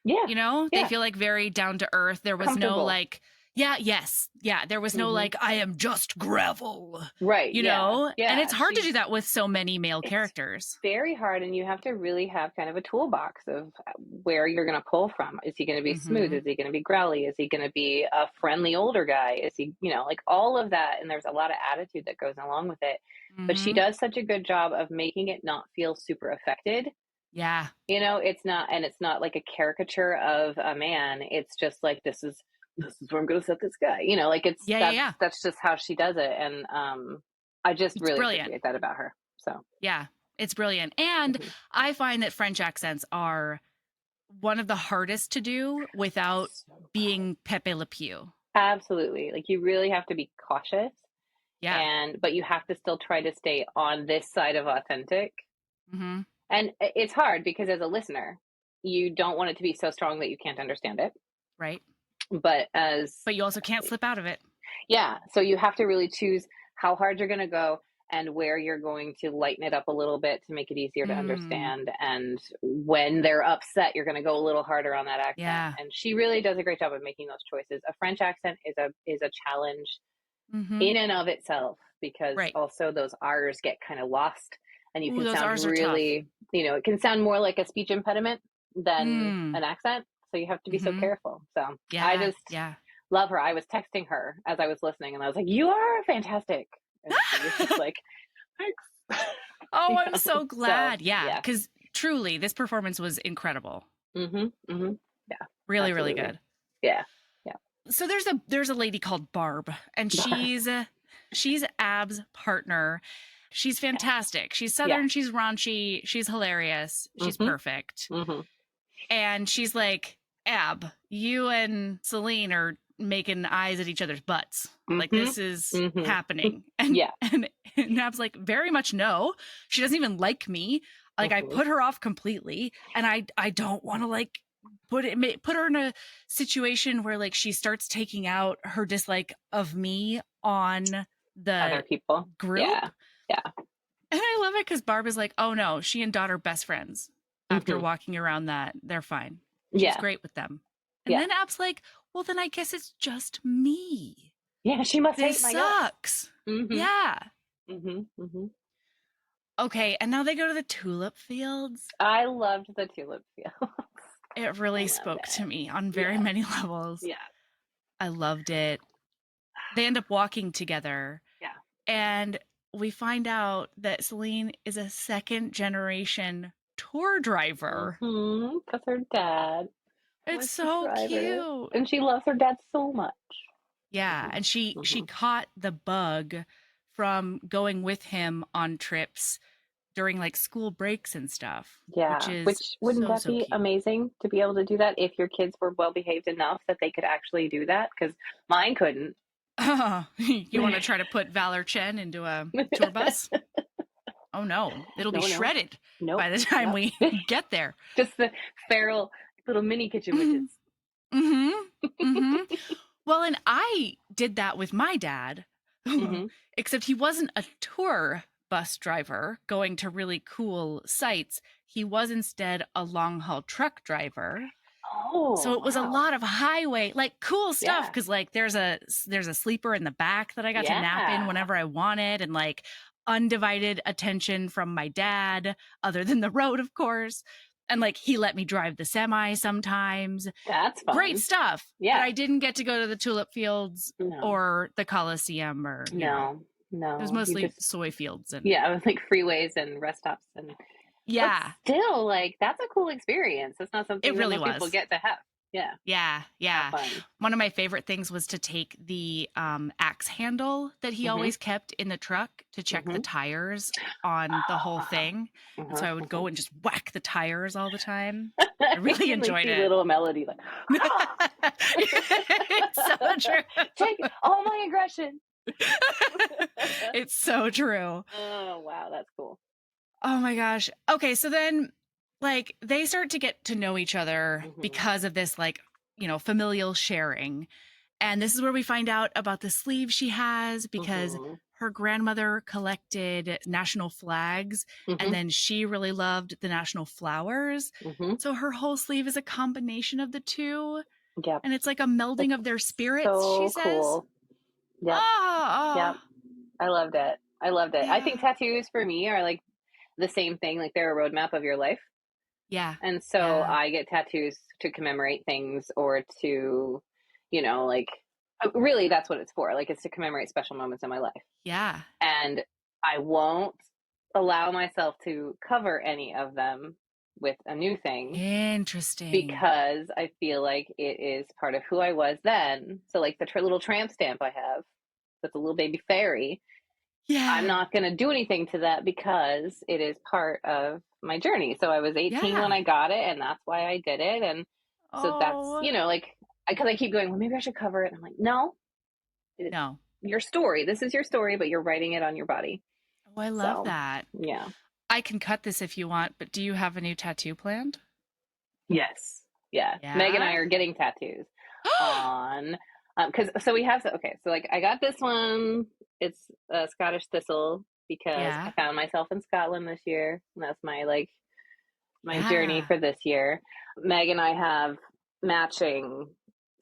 [SPEAKER 2] Yeah.
[SPEAKER 1] They feel like very down to earth. There was no like, there was no like, I am just gravel.
[SPEAKER 2] Right.
[SPEAKER 1] Yeah. And it's hard to do that with so many male characters.
[SPEAKER 2] Very hard. And you have to really have kind of a toolbox of where you're going to pull from. Is he going to be smooth? Is he going to be growly? Is he going to be a friendly older guy? Is he, like all of that. And there's a lot of attitude that goes along with it. But she does such a good job of making it not feel super affected.
[SPEAKER 1] Yeah.
[SPEAKER 2] It's not like a caricature of a man. It's just like, this is where I'm going to set this guy, like it's, that's just how she does it. And, I just really appreciate that about her. So,
[SPEAKER 1] yeah, it's brilliant. And I find that French accents are one of the hardest to do without being Pepe Le Pew.
[SPEAKER 2] Absolutely. Like you really have to be cautious.
[SPEAKER 1] Yeah.
[SPEAKER 2] But you have to still try to stay on this side of authentic. And it's hard because as a listener, you don't want it to be so strong that you can't understand it.
[SPEAKER 1] Right.
[SPEAKER 2] But
[SPEAKER 1] you also can't slip out of it.
[SPEAKER 2] Yeah. So you have to really choose how hard you're going to go and where you're going to lighten it up a little bit to make it easier to understand. And when they're upset, you're going to go a little harder on that accent.
[SPEAKER 1] Yeah.
[SPEAKER 2] And she really does a great job of making those choices. A French accent is a challenge in and of itself, because also those R's get kind of lost, and you can sound really, it can sound more like a speech impediment than an accent. So you have to be so careful. So I just love her. I was texting her as I was listening, and I was like, "You are fantastic." And she was just like, "Thanks."
[SPEAKER 1] Oh, I'm so glad.
[SPEAKER 2] So,
[SPEAKER 1] Yeah, because truly, this performance was incredible.
[SPEAKER 2] Mm-hmm. Mm-hmm. Yeah.
[SPEAKER 1] Really,
[SPEAKER 2] Absolutely.
[SPEAKER 1] really good.
[SPEAKER 2] Yeah. Yeah.
[SPEAKER 1] So there's a lady called Barb, and she's Ab's partner. She's fantastic. She's Southern, she's raunchy, she's hilarious, she's perfect.
[SPEAKER 2] Mm-hmm.
[SPEAKER 1] And she's like, Ab, you and Celine are making eyes at each other's butts. Like, this is happening. And, and Ab's like, very much no. She doesn't even like me. Like, I put her off completely. And I don't want to, like, put her in a situation where, like, she starts taking out her dislike of me on the
[SPEAKER 2] other people
[SPEAKER 1] group.
[SPEAKER 2] Yeah.
[SPEAKER 1] And I love it because Barb is like, oh no, she and Dot are best friends. After walking around that, they're fine. She's great with them. And then Ab's like, well, then I guess it's just me.
[SPEAKER 2] Yeah, she must hate my
[SPEAKER 1] sucks. Yeah.
[SPEAKER 2] Mm-hmm.
[SPEAKER 1] Okay, and now they go to the tulip fields.
[SPEAKER 2] I loved the tulip fields.
[SPEAKER 1] It really spoke to me on very many levels.
[SPEAKER 2] Yeah.
[SPEAKER 1] I loved it. They end up walking together.
[SPEAKER 2] Yeah.
[SPEAKER 1] And we find out that Celine is a second generation tour driver.
[SPEAKER 2] Because her dad.
[SPEAKER 1] It's so cute.
[SPEAKER 2] And she loves her dad so much.
[SPEAKER 1] Yeah. And she caught the bug from going with him on trips during like school breaks and stuff.
[SPEAKER 2] Yeah. Which wouldn't that be amazing to be able to do that if your kids were well behaved enough that they could actually do that? Because mine couldn't.
[SPEAKER 1] You want to try to put Valor Chen into a tour bus? Oh no, it'll be shredded by the time we get there.
[SPEAKER 2] Just the feral little mini kitchen witches.
[SPEAKER 1] Well, and I did that with my dad, except he wasn't a tour bus driver going to really cool sites. He was instead a long haul truck driver.
[SPEAKER 2] Oh,
[SPEAKER 1] so it was a lot of highway, like cool stuff. Cause like there's a sleeper in the back that I got to nap in whenever I wanted, and like undivided attention from my dad, other than the road, of course. And like he let me drive the semi sometimes.
[SPEAKER 2] That's fun.
[SPEAKER 1] Great stuff.
[SPEAKER 2] Yeah.
[SPEAKER 1] But I didn't get to go to the tulip fields or the Coliseum or
[SPEAKER 2] no.
[SPEAKER 1] It was mostly soy fields and
[SPEAKER 2] it was like freeways and rest stops and but still, like, that's a cool experience. It's not something that most people get to have. Yeah.
[SPEAKER 1] One of my favorite things was to take the axe handle that he always kept in the truck to check the tires on the whole thing. And so I would go and just whack the tires all the time. I really enjoyed it.
[SPEAKER 2] Little melody, like,
[SPEAKER 1] it's so true.
[SPEAKER 2] Take all my aggression.
[SPEAKER 1] It's so true.
[SPEAKER 2] Oh wow, that's cool.
[SPEAKER 1] Oh my gosh. Okay, so then like they start to get to know each other because of this like, you know, familial sharing. And this is where we find out about the sleeve she has because her grandmother collected national flags and then she really loved the national flowers. So her whole sleeve is a combination of the two.
[SPEAKER 2] Yeah.
[SPEAKER 1] And it's like a melding of their spirits,
[SPEAKER 2] so
[SPEAKER 1] she says.
[SPEAKER 2] Cool. Yeah. Yeah. I loved it. Yeah. I think tattoos for me are like the same thing, like they're a roadmap of your life.
[SPEAKER 1] Yeah.
[SPEAKER 2] And so I get tattoos to commemorate things or to, you know, like really that's what it's for. Like it's to commemorate special moments in my life.
[SPEAKER 1] Yeah.
[SPEAKER 2] And I won't allow myself to cover any of them with a new thing.
[SPEAKER 1] Interesting.
[SPEAKER 2] Because I feel like it is part of who I was then. So like the little tramp stamp I have with the little baby fairy. Yeah. I'm not going to do anything to that because it is part of my journey. So I was 18 when I got it, and that's why I did it. And so that's, you know, like, because I keep going, well, maybe I should cover it. And I'm like, no. Your story. This is your story, but you're writing it on your body.
[SPEAKER 1] Oh, I love that.
[SPEAKER 2] Yeah.
[SPEAKER 1] I can cut this if you want, but do you have a new tattoo planned?
[SPEAKER 2] Yes. Yeah. Meg and I are getting tattoos on... so we have, so like I got this one, it's a Scottish thistle because I found myself in Scotland this year. And that's my, like, my journey for this year. Meg and I have matching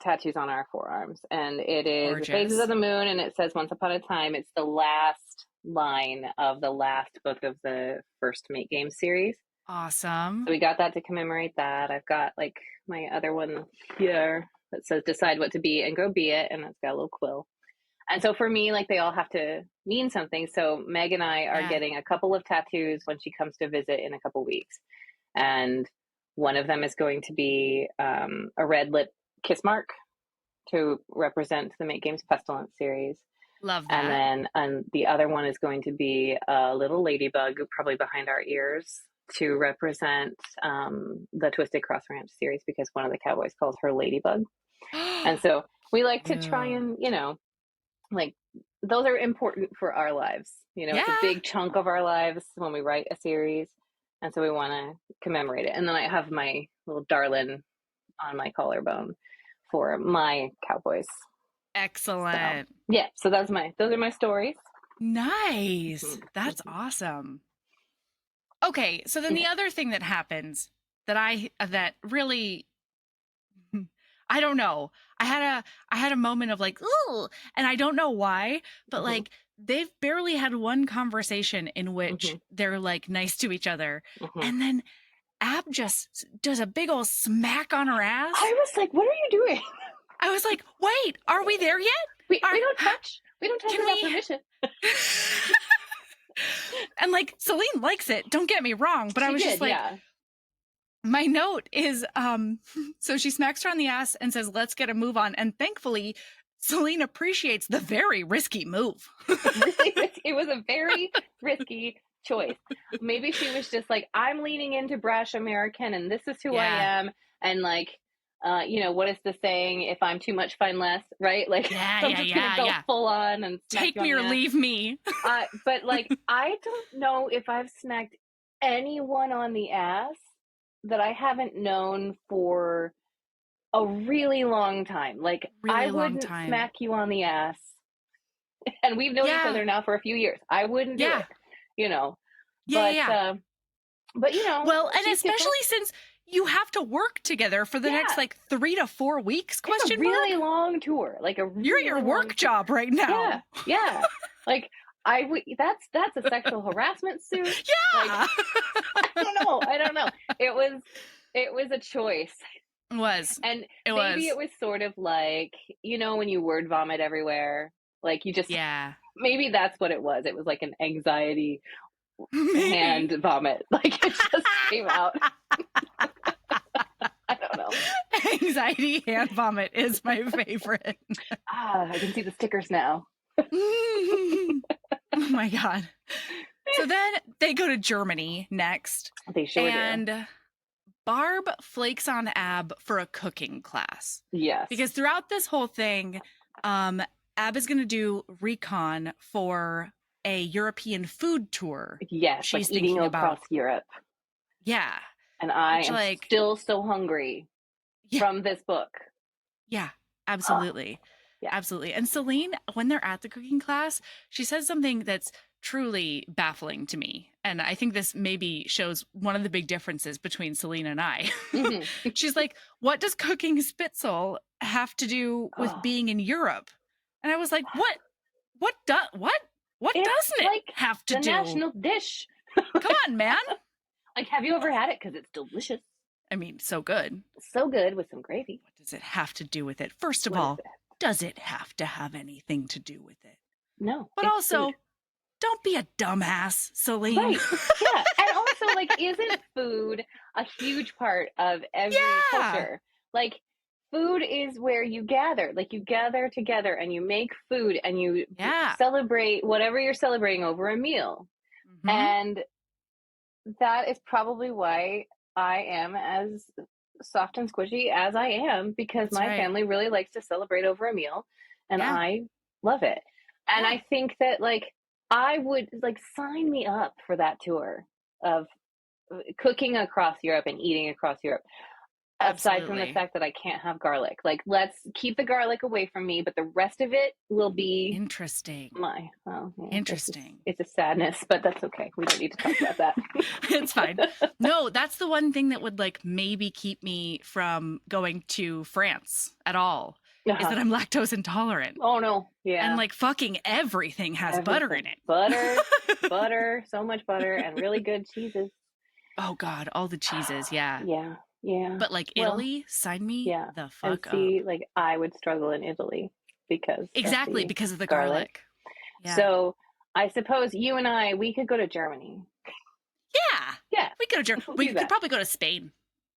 [SPEAKER 2] tattoos on our forearms, and it is the Phases of the Moon, and it says Once Upon a Time. It's the last line of the last book of the first Mate Game series.
[SPEAKER 1] Awesome.
[SPEAKER 2] So we got that to commemorate that. I've got like my other one here. that says decide what to be and go be it. And it's got a little quill. And so for me, like, they all have to mean something. So Meg and I are getting a couple of tattoos when she comes to visit in a couple weeks. And one of them is going to be a red lip kiss mark to represent the Make Games Pestilence series.
[SPEAKER 1] Love that.
[SPEAKER 2] And then the other one is going to be a little ladybug, probably behind our ears, to represent the Twisted Cross Ranch series, because one of the cowboys calls her Ladybug. And so we like to try and, you know, like, those are important for our lives. You know, it's a big chunk of our lives when we write a series. And so we want to commemorate it. And then I have my little darling on my collarbone for my cowboys.
[SPEAKER 1] Excellent.
[SPEAKER 2] So, yeah. So those are my stories.
[SPEAKER 1] Nice. That's awesome. Okay. So then the other thing that happens that really, I don't know. I had a moment of like, ooh, and I don't know why, but like, they've barely had one conversation in which they're like nice to each other. And then Ab just does a big old smack on her ass.
[SPEAKER 2] I was like, what are you doing?
[SPEAKER 1] I was like, wait, are we there yet?
[SPEAKER 2] We don't touch without permission.
[SPEAKER 1] And like, Celine likes it. Don't get me wrong. But I was just like, my note is, so she smacks her on the ass and says, let's get a move on. And thankfully, Celine appreciates the very risky move.
[SPEAKER 2] It was a very risky choice. Maybe she was just like, I'm leaning into brash American and this is who I am. And like, you know, what is the saying? If I'm too much, find less, right? Like, I'm just gonna go full on and
[SPEAKER 1] take me or leave me.
[SPEAKER 2] But like, I don't know if I've smacked anyone on the ass that I haven't known for a really long time. Like, I wouldn't smack you on the ass, and we've known each other now for a few years. I wouldn't do it, you know. But you know,
[SPEAKER 1] well, and especially since you have to work together for the next like 3 to 4 weeks.
[SPEAKER 2] It's a really long tour, like
[SPEAKER 1] you're at your work job right now.
[SPEAKER 2] Yeah. Like, that's a sexual harassment suit.
[SPEAKER 1] Yeah.
[SPEAKER 2] Like, I don't know. It was a choice.
[SPEAKER 1] It was.
[SPEAKER 2] And maybe it was sort of like, you know, when you word vomit everywhere, like you just, maybe that's what it was. It was like an anxiety hand vomit. Like, it just came out. I don't know.
[SPEAKER 1] Anxiety hand vomit is my favorite.
[SPEAKER 2] I can see the stickers now.
[SPEAKER 1] Oh my God. So then they go to Germany next.
[SPEAKER 2] They sure do.
[SPEAKER 1] And Barb flakes on Ab for a cooking class.
[SPEAKER 2] Yes.
[SPEAKER 1] Because throughout this whole thing, Ab is going to do recon for a European food tour.
[SPEAKER 2] Yes, she's like eating across Europe.
[SPEAKER 1] Yeah.
[SPEAKER 2] And I am still so hungry from this book.
[SPEAKER 1] Yeah, absolutely. Yeah, absolutely. And Celine, when they're at the cooking class, she says something that's truly baffling to me. And I think this maybe shows one of the big differences between Celine and I. She's like, what does cooking Spitzel have to do with being in Europe? And I was like, what doesn't it have to do?
[SPEAKER 2] The national dish.
[SPEAKER 1] Come on, man.
[SPEAKER 2] Like, have you ever had it? Because it's delicious.
[SPEAKER 1] I mean, so good.
[SPEAKER 2] So good with some gravy.
[SPEAKER 1] What does it have to do with it? First of all, does it have to have anything to do with it?
[SPEAKER 2] No.
[SPEAKER 1] But also, don't be a dumbass, Celine.
[SPEAKER 2] Right. Yeah. And also, like, isn't food a huge part of every culture? Like, food is where you gather. Like, you gather together and you make food and you celebrate whatever you're celebrating over a meal. And that is probably why I am as soft and squishy as I am, because my family really likes to celebrate over a meal, and I love it. And I think that, like, I would, like, sign me up for that tour of cooking across Europe and eating across Europe. Aside from the fact that I can't have garlic. Like, let's keep the garlic away from me, but the rest of it will be
[SPEAKER 1] interesting.
[SPEAKER 2] Interesting. It's a sadness, but that's okay. We don't need to talk about that.
[SPEAKER 1] It's fine. No, that's the one thing that would, like, maybe keep me from going to France at all. Is that I'm lactose intolerant.
[SPEAKER 2] Oh no. Yeah.
[SPEAKER 1] And like fucking everything has butter in it.
[SPEAKER 2] Butter, so much butter, and really good cheeses.
[SPEAKER 1] Oh God, all the cheeses, yeah.
[SPEAKER 2] Yeah. Yeah.
[SPEAKER 1] But like Italy, sign me the fuck
[SPEAKER 2] and see,
[SPEAKER 1] up.
[SPEAKER 2] Like I would struggle in Italy because
[SPEAKER 1] because of the garlic.
[SPEAKER 2] Yeah. So I suppose you and I, we could go to Germany.
[SPEAKER 1] Yeah.
[SPEAKER 2] Yeah.
[SPEAKER 1] We could go to Germany. We could probably go to Spain.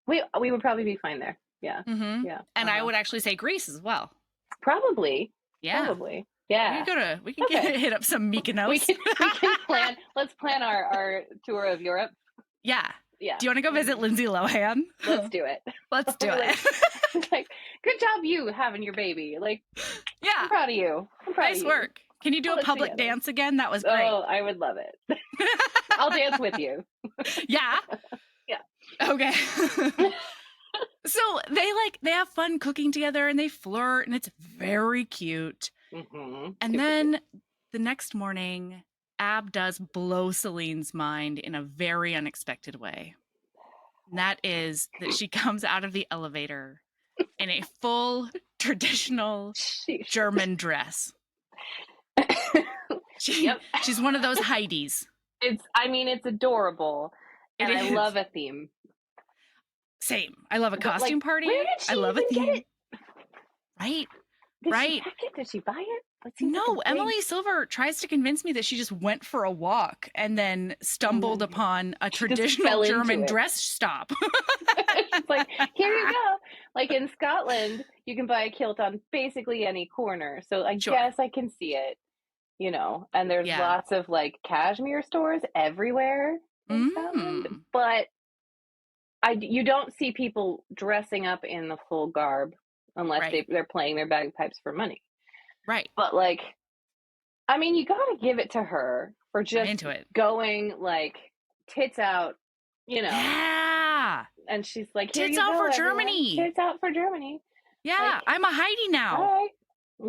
[SPEAKER 2] We would probably be fine there. Yeah.
[SPEAKER 1] Mm-hmm. Yeah. And I would actually say Greece as well.
[SPEAKER 2] Probably.
[SPEAKER 1] Yeah.
[SPEAKER 2] Probably. Yeah.
[SPEAKER 1] We can hit up some Mykonos.
[SPEAKER 2] we can plan. Let's plan our tour of Europe.
[SPEAKER 1] Yeah.
[SPEAKER 2] Yeah.
[SPEAKER 1] Do you want to go visit Lindsay Lohan?
[SPEAKER 2] Let's do it.
[SPEAKER 1] Let's do it.
[SPEAKER 2] Like, good job you having your baby. Like,
[SPEAKER 1] yeah.
[SPEAKER 2] I'm proud of you.
[SPEAKER 1] Nice work. Can you do a public dance again? That was great.
[SPEAKER 2] Oh, I would love it. I'll dance with you.
[SPEAKER 1] Yeah?
[SPEAKER 2] Yeah.
[SPEAKER 1] Okay. So they have fun cooking together and they flirt and it's very cute.
[SPEAKER 2] Mm-hmm.
[SPEAKER 1] And then the next morning, Ab does blow Celine's mind in a very unexpected way. And that is that she comes out of the elevator in a full traditional German dress. She's one of those Heidis.
[SPEAKER 2] It's adorable. And I love a theme.
[SPEAKER 1] Same. I love a costume party. I love a theme. Right.
[SPEAKER 2] Did she buy it?
[SPEAKER 1] No, Emily Silver tries to convince me that she just went for a walk and then stumbled upon a traditional German dress stop.
[SPEAKER 2] She's like, here you go. Like in Scotland, you can buy a kilt on basically any corner. So I guess I can see it, and there's lots of like cashmere stores everywhere in Scotland. But you don't see people dressing up in the full garb unless they're playing their bagpipes for money.
[SPEAKER 1] Right.
[SPEAKER 2] But like, you got to give it to her for just going like tits out,
[SPEAKER 1] Yeah.
[SPEAKER 2] And she's like,
[SPEAKER 1] tits out for Germany.
[SPEAKER 2] Tits out for Germany.
[SPEAKER 1] Yeah.
[SPEAKER 2] Like,
[SPEAKER 1] I'm a Heidi now.
[SPEAKER 2] All right.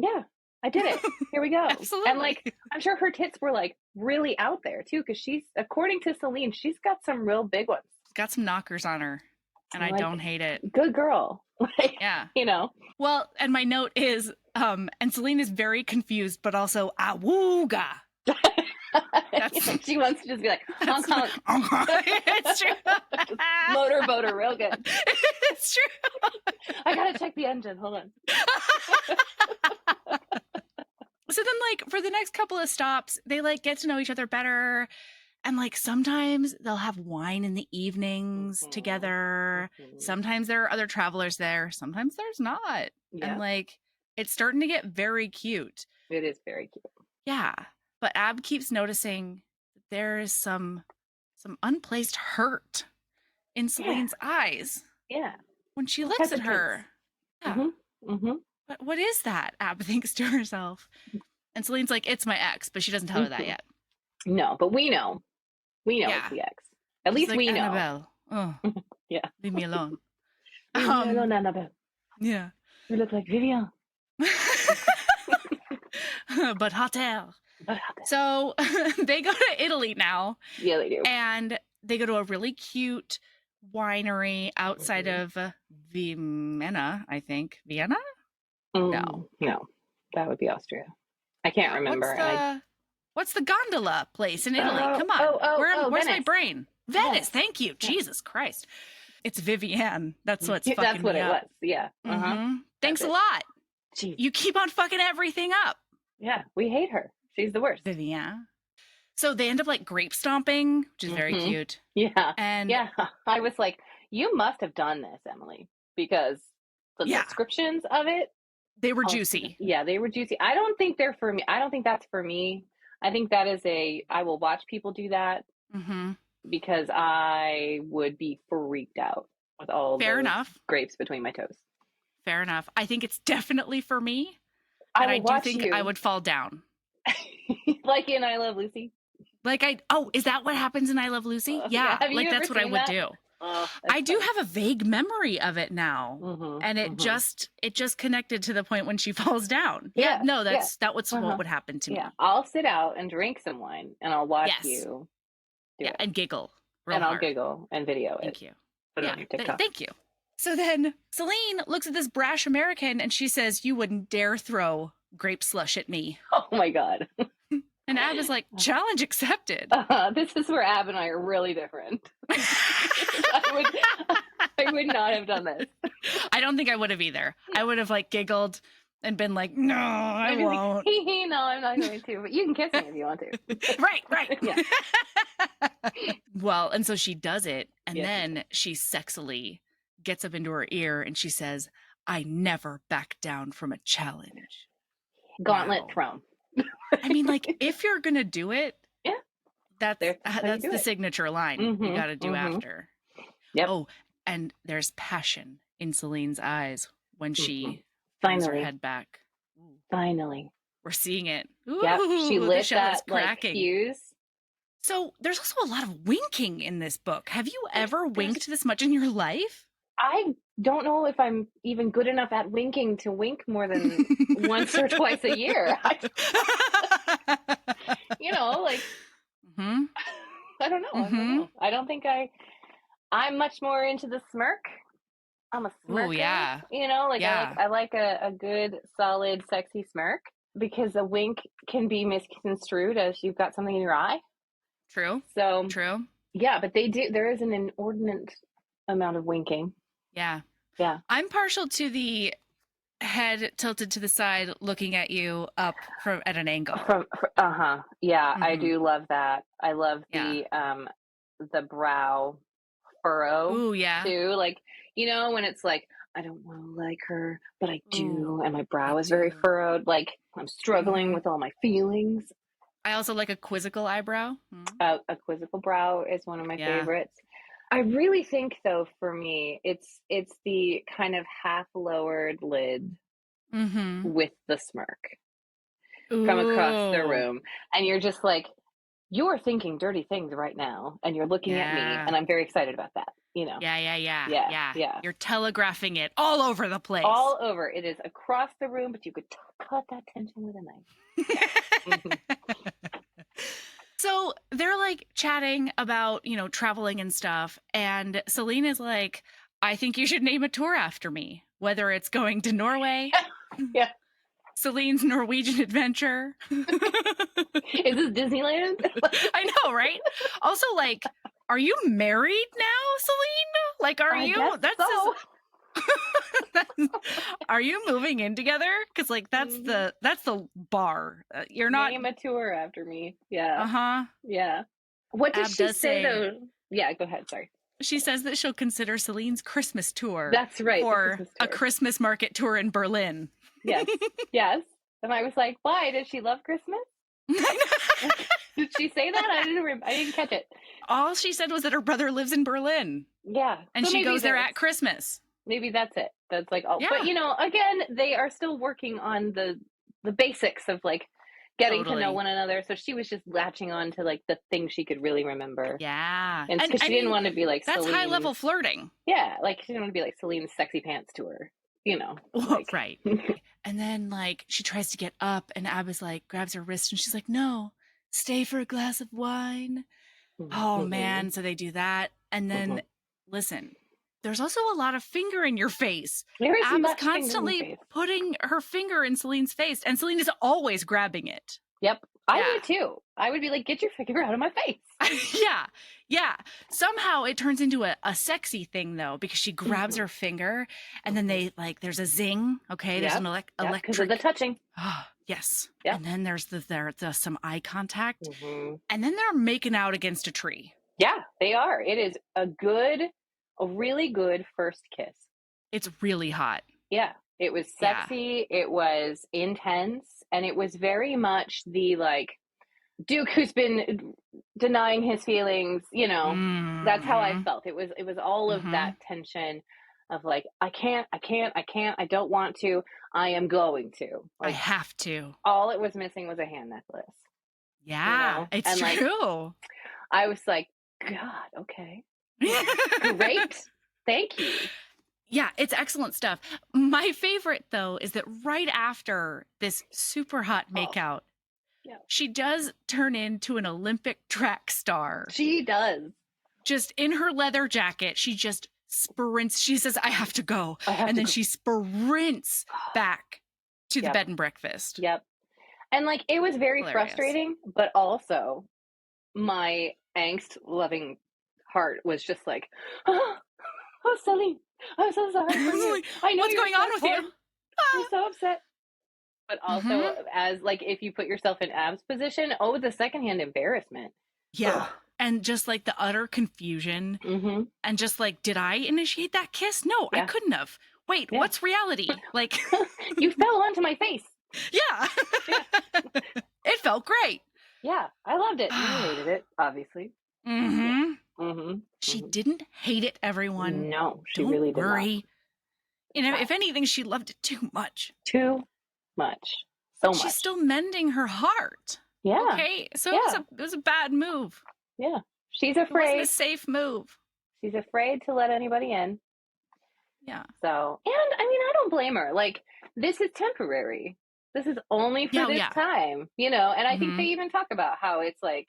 [SPEAKER 2] Yeah. I did it. Here we go.
[SPEAKER 1] Absolutely.
[SPEAKER 2] And like, I'm sure her tits were like really out there too. Cause according to Celine, she's got some real big ones.
[SPEAKER 1] She's got some knockers on her. And I don't hate it.
[SPEAKER 2] Good girl. Like,
[SPEAKER 1] yeah.
[SPEAKER 2] Well,
[SPEAKER 1] and my note is, and Celine is very confused, but also awooga.
[SPEAKER 2] She wants to just be like, honk, honk.
[SPEAKER 1] It's true.
[SPEAKER 2] Motorboat her real good.
[SPEAKER 1] It's true.
[SPEAKER 2] I gotta check the engine. Hold on.
[SPEAKER 1] So then, like, for the next couple of stops, they like get to know each other better. And like sometimes they'll have wine in the evenings together. Sometimes there are other travelers there. Sometimes there's not. Yeah. And like it's starting to get very cute.
[SPEAKER 2] It is very cute.
[SPEAKER 1] Yeah. But Ab keeps noticing that there is some unplaced hurt in Celine's eyes.
[SPEAKER 2] Yeah.
[SPEAKER 1] When she looks at her. Yeah.
[SPEAKER 2] Mm-hmm. Mm-hmm.
[SPEAKER 1] What is that? Ab thinks to herself. And Celine's like, it's my ex, but she doesn't tell her that yet.
[SPEAKER 2] No, but we know. We know it's the ex. At least like, we know.
[SPEAKER 1] Annabelle. Oh,
[SPEAKER 2] yeah.
[SPEAKER 1] Leave me alone.
[SPEAKER 2] Leave me alone, Annabelle.
[SPEAKER 1] Yeah.
[SPEAKER 2] You look like Vivian.
[SPEAKER 1] But hotel. So they go to Italy now.
[SPEAKER 2] Yeah, they do.
[SPEAKER 1] And they go to a really cute winery outside of Vienna, I think. Vienna?
[SPEAKER 2] No. That would be Austria. I can't remember.
[SPEAKER 1] What's the gondola place in Italy? Come on. Where's my brain? Venice. Thank you. Yeah. Jesus Christ. It's Vivienne. That's what's fucking
[SPEAKER 2] That's what
[SPEAKER 1] me
[SPEAKER 2] it
[SPEAKER 1] up.
[SPEAKER 2] was. Yeah.
[SPEAKER 1] Mm-hmm. Thanks a lot.
[SPEAKER 2] Jeez.
[SPEAKER 1] You keep on fucking everything up.
[SPEAKER 2] Yeah. We hate her. She's the worst.
[SPEAKER 1] Vivienne. So they end up like grape stomping, which is very cute.
[SPEAKER 2] Yeah.
[SPEAKER 1] And
[SPEAKER 2] yeah. I was like, you must have done this, Emily, because the descriptions of it.
[SPEAKER 1] They were juicy.
[SPEAKER 2] Yeah, they were juicy. I don't think they're for me. I don't think that's for me. I think that is I will watch people do that because I would be freaked out with all those grapes between my toes.
[SPEAKER 1] Fair enough. I think it's definitely for me. And I do think I would fall down.
[SPEAKER 2] Like in I Love Lucy?
[SPEAKER 1] Is that what happens in I Love Lucy? Yeah. Like that's what I would do. I do have a vague memory of it now. And it just connected to the point when she falls down. Yeah. No, that was what would happen to me.
[SPEAKER 2] Yeah. I'll sit out and drink some wine and I'll watch you do it.
[SPEAKER 1] And giggle.
[SPEAKER 2] I'll giggle and video it.
[SPEAKER 1] Thank you.
[SPEAKER 2] Put it on your TikTok.
[SPEAKER 1] Thank you. So then Celine looks at this brash American and she says, "You wouldn't dare throw grape slush at me."
[SPEAKER 2] Oh my God.
[SPEAKER 1] And Ab is like, challenge accepted.
[SPEAKER 2] This is where Ab and I are really different. I would not have done this.
[SPEAKER 1] I don't think I would have either. I would have like giggled and been like, no, I won't.
[SPEAKER 2] Like, hee, no, I'm not going to. But you can kiss me if you want to.
[SPEAKER 1] Right.
[SPEAKER 2] Yeah.
[SPEAKER 1] Well, and so she does it. And then she sexily gets up into her ear and she says, I never back down from a challenge.
[SPEAKER 2] Gauntlet thrown.
[SPEAKER 1] I mean, like, if you're going to do it, that's the signature line you got to do after.
[SPEAKER 2] Yep.
[SPEAKER 1] Oh, and there's passion in Celine's eyes when she brings her head back. Ooh.
[SPEAKER 2] Finally.
[SPEAKER 1] We're seeing it. Ooh,
[SPEAKER 2] yep. She lit that like fuse.
[SPEAKER 1] So there's also a lot of winking in this book. Have you ever winked this much in your life?
[SPEAKER 2] I don't know if I'm even good enough at winking to wink more than once or twice a year. You know, like, I don't know. I don't think I'm much more into the smirk. I'm a smirker.
[SPEAKER 1] Oh, yeah.
[SPEAKER 2] You know, like, I like a good, solid, sexy smirk, because a wink can be misconstrued as you've got something in your eye.
[SPEAKER 1] True.
[SPEAKER 2] So,
[SPEAKER 1] true.
[SPEAKER 2] Yeah, but there is an inordinate amount of winking.
[SPEAKER 1] Yeah.
[SPEAKER 2] Yeah.
[SPEAKER 1] I'm partial to the head tilted to the side looking at you up from at an angle.
[SPEAKER 2] Yeah, I do love that. I love the brow furrow.
[SPEAKER 1] Ooh, yeah.
[SPEAKER 2] Too. Like, you know, when it's like, I don't want to like her, but I do, and my brow is very furrowed. Like, I'm struggling with all my feelings.
[SPEAKER 1] I also like a quizzical eyebrow.
[SPEAKER 2] A quizzical brow is one of my favorites. I really think, though, for me, it's the kind of half-lowered lid with the smirk from across the room. And you're just like, you're thinking dirty things right now, and you're looking at me, and I'm very excited about that, you know?
[SPEAKER 1] Yeah. You're telegraphing it all over the place.
[SPEAKER 2] All over. It is across the room, but you could cut that tension with a knife.
[SPEAKER 1] So they're like chatting about, you know, traveling and stuff. And Celine is like, I think you should name a tour after me, whether it's going to Norway.
[SPEAKER 2] Yeah.
[SPEAKER 1] Celine's Norwegian adventure.
[SPEAKER 2] Is this Disneyland?
[SPEAKER 1] I know, right? Also, like, are you married now, Celine? Like, are you? That's
[SPEAKER 2] so.
[SPEAKER 1] Are you moving in together? Because like that's the bar. You're not
[SPEAKER 2] name a tour after me. Yeah.
[SPEAKER 1] Yeah.
[SPEAKER 2] What does she say though? Yeah, go ahead. Sorry.
[SPEAKER 1] She says that she'll consider Celine's Christmas tour.
[SPEAKER 2] That's right.
[SPEAKER 1] For a Christmas market tour in Berlin.
[SPEAKER 2] Yes. Yes. And I was like, why? Does she love Christmas? Did she say that? I didn't catch it.
[SPEAKER 1] All she said was that her brother lives in Berlin.
[SPEAKER 2] Yeah.
[SPEAKER 1] And so she goes there at Christmas.
[SPEAKER 2] Maybe that's it. That's like, but you know, again, they are still working on the basics of like getting to know one another. So she was just latching on to like the things she could really remember.
[SPEAKER 1] Yeah.
[SPEAKER 2] And because she didn't want to be like,
[SPEAKER 1] that's high level flirting.
[SPEAKER 2] Yeah. Like she didn't want to be like Celine's sexy pants tour, you know. Like.
[SPEAKER 1] Right. And then like she tries to get up and Abba's like grabs her wrist and she's like, no, stay for a glass of wine. Oh man. So they do that. And then listen. There's also a lot of finger in your face. Abba's constantly putting her finger in Celine's face, and Celine is always grabbing it.
[SPEAKER 2] Yep. I would too. I would be like, get your finger out of my face.
[SPEAKER 1] Yeah. Somehow it turns into a sexy thing, though, because she grabs her finger, and then they, like, there's a zing, okay? There's an electric...
[SPEAKER 2] because of the touching.
[SPEAKER 1] Yes. Yep. And then there's some eye contact, and then they're making out against a tree.
[SPEAKER 2] Yeah, they are. It is a really good first kiss.
[SPEAKER 1] It's really hot.
[SPEAKER 2] Yeah. It was sexy. Yeah. It was intense. And it was very much the like Duke who's been denying his feelings, you know, that's how I felt. It was all of that tension of like, I can't, I don't want to, I am going to. Like,
[SPEAKER 1] I have to.
[SPEAKER 2] All it was missing was a hand necklace.
[SPEAKER 1] Yeah, you know? It's true.
[SPEAKER 2] Like, I was like, God, okay. Great. Thank you.
[SPEAKER 1] Yeah, it's excellent stuff. My favorite, though, is that right after this super hot makeout, she does turn into an Olympic track star.
[SPEAKER 2] She does.
[SPEAKER 1] Just in her leather jacket, she just sprints. She says, I have to go. And then she sprints back to the bed and breakfast.
[SPEAKER 2] Yep. And like, it was very frustrating, but also my angst-loving heart was just like, oh, Celine, I'm so sorry for you. I know
[SPEAKER 1] what's going on with you?
[SPEAKER 2] You're so upset. But also, as like, if you put yourself in Ab's position, the secondhand embarrassment.
[SPEAKER 1] Yeah.
[SPEAKER 2] Ugh.
[SPEAKER 1] And just like the utter confusion. And just like, did I initiate that kiss? No, I couldn't have. Wait, what's reality? Like,
[SPEAKER 2] you fell onto my face.
[SPEAKER 1] Yeah. It felt great.
[SPEAKER 2] Yeah, I loved it. You hated it, obviously.
[SPEAKER 1] She didn't hate it, everyone.
[SPEAKER 2] No, she
[SPEAKER 1] Don't
[SPEAKER 2] really
[SPEAKER 1] worry.
[SPEAKER 2] did
[SPEAKER 1] You
[SPEAKER 2] not.
[SPEAKER 1] know, if anything, she loved it too much.
[SPEAKER 2] Too much. So much.
[SPEAKER 1] She's still mending her heart.
[SPEAKER 2] Yeah.
[SPEAKER 1] Okay. So it was a bad move.
[SPEAKER 2] Yeah. She's afraid.
[SPEAKER 1] It wasn't a safe move.
[SPEAKER 2] She's afraid to let anybody in.
[SPEAKER 1] Yeah.
[SPEAKER 2] So, and I mean, I don't blame her. Like, this is temporary. This is only for this time, you know? And I think they even talk about how it's like,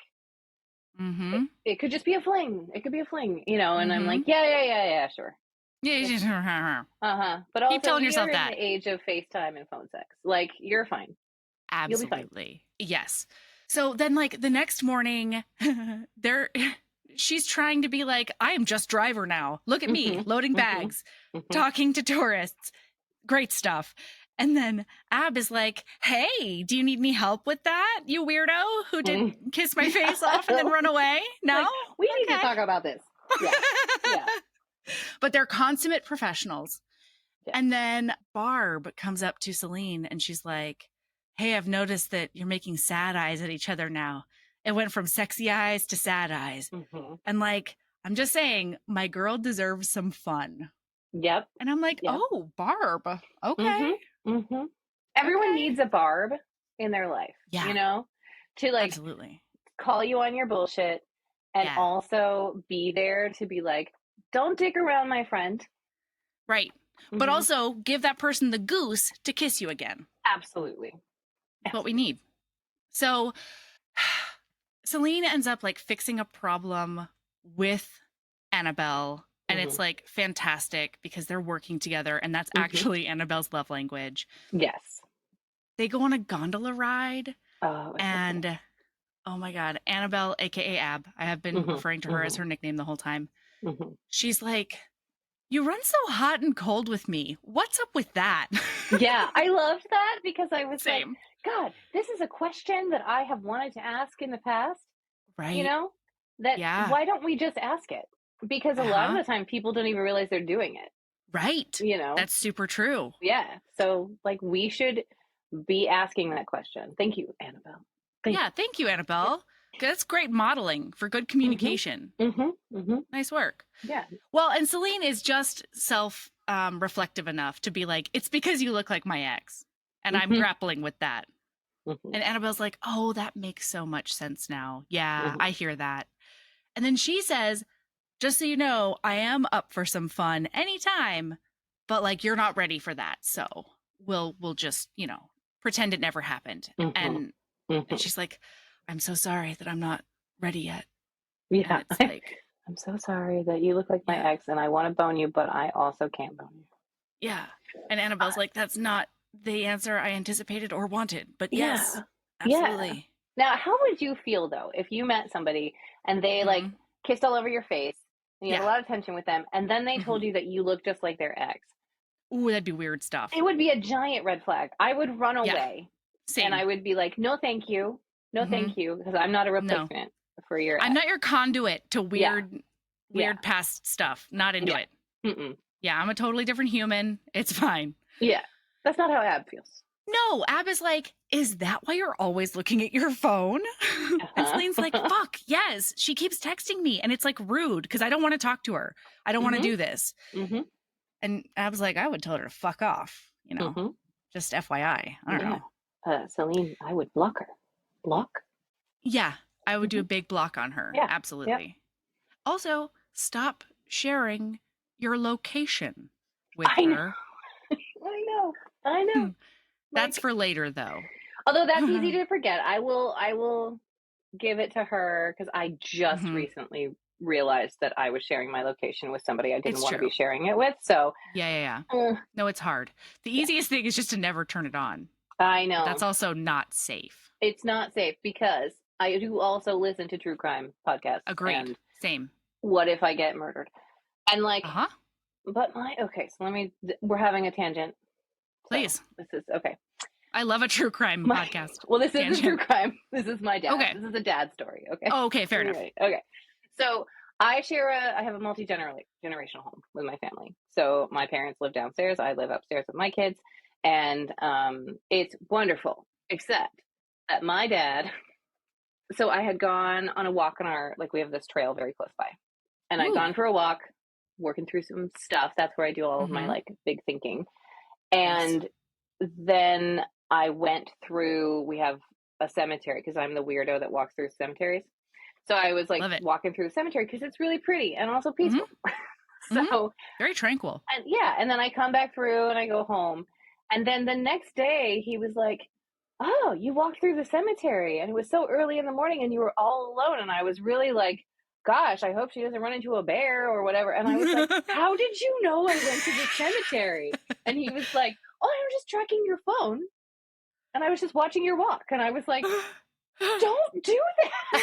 [SPEAKER 2] it could just be a fling. It could be a fling, you know? And I'm like, yeah, sure.
[SPEAKER 1] Yeah.
[SPEAKER 2] But also,
[SPEAKER 1] keep telling yourself that.
[SPEAKER 2] In the age of FaceTime and phone sex. Like, you're fine.
[SPEAKER 1] Absolutely. Yes. So then, like, the next morning, she's trying to be like, I am just driver now. Look at me, loading bags, talking to tourists. Great stuff. And then Ab is like, hey, do you need any help with that, you weirdo who did kiss my face off and then run away? No?
[SPEAKER 2] Like, we need to talk about this. Yeah.
[SPEAKER 1] But they're consummate professionals. Yeah. And then Barb comes up to Celine and she's like, hey, I've noticed that you're making sad eyes at each other now. It went from sexy eyes to sad eyes. And like, I'm just saying, my girl deserves some fun.
[SPEAKER 2] Yep.
[SPEAKER 1] And I'm like, oh, Barb. Okay.
[SPEAKER 2] Everyone needs a Barb in their life. Yeah. You know? To like
[SPEAKER 1] absolutely
[SPEAKER 2] call you on your bullshit and also be there to be like, don't dick around, my friend.
[SPEAKER 1] Right. But also give that person the goose to kiss you again.
[SPEAKER 2] Absolutely.
[SPEAKER 1] That's what we need. So Celine ends up like fixing a problem with Annabelle. And it's like fantastic because they're working together. And that's actually Annabelle's love language.
[SPEAKER 2] Yes.
[SPEAKER 1] They go on a gondola ride. And oh my God, Annabelle, AKA Ab. I have been referring to her as her nickname the whole time. She's like, you run so hot and cold with me. What's up with that?
[SPEAKER 2] Yeah, I loved that because I was like, God, this is a question that I have wanted to ask in the past.
[SPEAKER 1] Right.
[SPEAKER 2] You know, that why don't we just ask it? Because a lot of the time people don't even realize they're doing it.
[SPEAKER 1] Right.
[SPEAKER 2] You know,
[SPEAKER 1] that's super true.
[SPEAKER 2] Yeah. So like we should be asking that question. Thank you, Annabelle.
[SPEAKER 1] Thank you, Annabelle. That's great modeling for good communication. Nice work. Yeah. Well, and Celine is just reflective enough to be like, it's because you look like my ex. And I'm grappling with that. And Annabelle's like, oh, that makes so much sense now. Yeah, I hear that. And then she says, just so you know, I am up for some fun anytime, but like, you're not ready for that. So we'll just, you know, pretend it never happened. And she's like, I'm so sorry that I'm not ready yet.
[SPEAKER 2] Yeah. It's like, I'm so sorry that you look like my ex and I want to bone you, but I also can't bone you.
[SPEAKER 1] Yeah. And Annabelle's like, that's not the answer I anticipated or wanted, but yes, absolutely.
[SPEAKER 2] Now, how would you feel though, if you met somebody and they like kissed all over your face and you had a lot of tension with them and then they told you that you look just like their ex?
[SPEAKER 1] Ooh, that'd be weird stuff.
[SPEAKER 2] It would be a giant red flag. I would run away.
[SPEAKER 1] Same.
[SPEAKER 2] And I would be like, no, thank you. No, thank you. Because I'm not a replacement for your ex.
[SPEAKER 1] I'm not your conduit to weird past stuff. Not into it. Yeah, I'm a totally different human. It's fine.
[SPEAKER 2] Yeah. That's not how Ab feels.
[SPEAKER 1] No, Ab is like, is that why you're always looking at your phone? And Celine's like, fuck, yes. She keeps texting me. And it's like rude because I don't want to talk to her. I don't want to do this. And Ab's like, I would tell her to fuck off. You know, just FYI. I don't know.
[SPEAKER 2] Celine, I would block her. Block?
[SPEAKER 1] Yeah, I would do a big block on her. Yeah. Absolutely. Yep. Also, stop sharing your location with her.
[SPEAKER 2] I know.
[SPEAKER 1] That's for later, though.
[SPEAKER 2] Although that's easy to forget. I will give it to her because I just recently realized that I was sharing my location with somebody I didn't want to be sharing it with. So
[SPEAKER 1] yeah. No, it's hard. The easiest thing is just to never turn it on.
[SPEAKER 2] I know.
[SPEAKER 1] But that's also not safe.
[SPEAKER 2] It's not safe because I do also listen to true crime podcasts.
[SPEAKER 1] Agreed. Same.
[SPEAKER 2] What if I get murdered? And like, but we're having a tangent.
[SPEAKER 1] Please.
[SPEAKER 2] So this is, okay.
[SPEAKER 1] I love a true crime podcast.
[SPEAKER 2] Well, this is a true crime. This is my dad.
[SPEAKER 1] Okay.
[SPEAKER 2] This is a dad story. Okay.
[SPEAKER 1] Oh, okay. Fair enough.
[SPEAKER 2] Okay. So I have a multi-generational home with my family. So my parents live downstairs. I live upstairs with my kids. And it's wonderful, except that my dad, so I had gone on a walk on we have this trail very close by. And I'd gone for a walk, working through some stuff. That's where I do all of my big thinking. And then I went through, we have a cemetery because I'm the weirdo that walks through cemeteries. So I was walking through the cemetery because it's really pretty and also peaceful. So
[SPEAKER 1] very tranquil.
[SPEAKER 2] And then I come back through and I go home. And then the next day he was like, oh, you walked through the cemetery and it was so early in the morning and you were all alone. And I was really like, gosh, I hope she doesn't run into a bear or whatever. And I was like, how did you know I went to the cemetery? And he was like, oh, I'm just tracking your phone. And I was just watching your walk. And I was like, don't do that.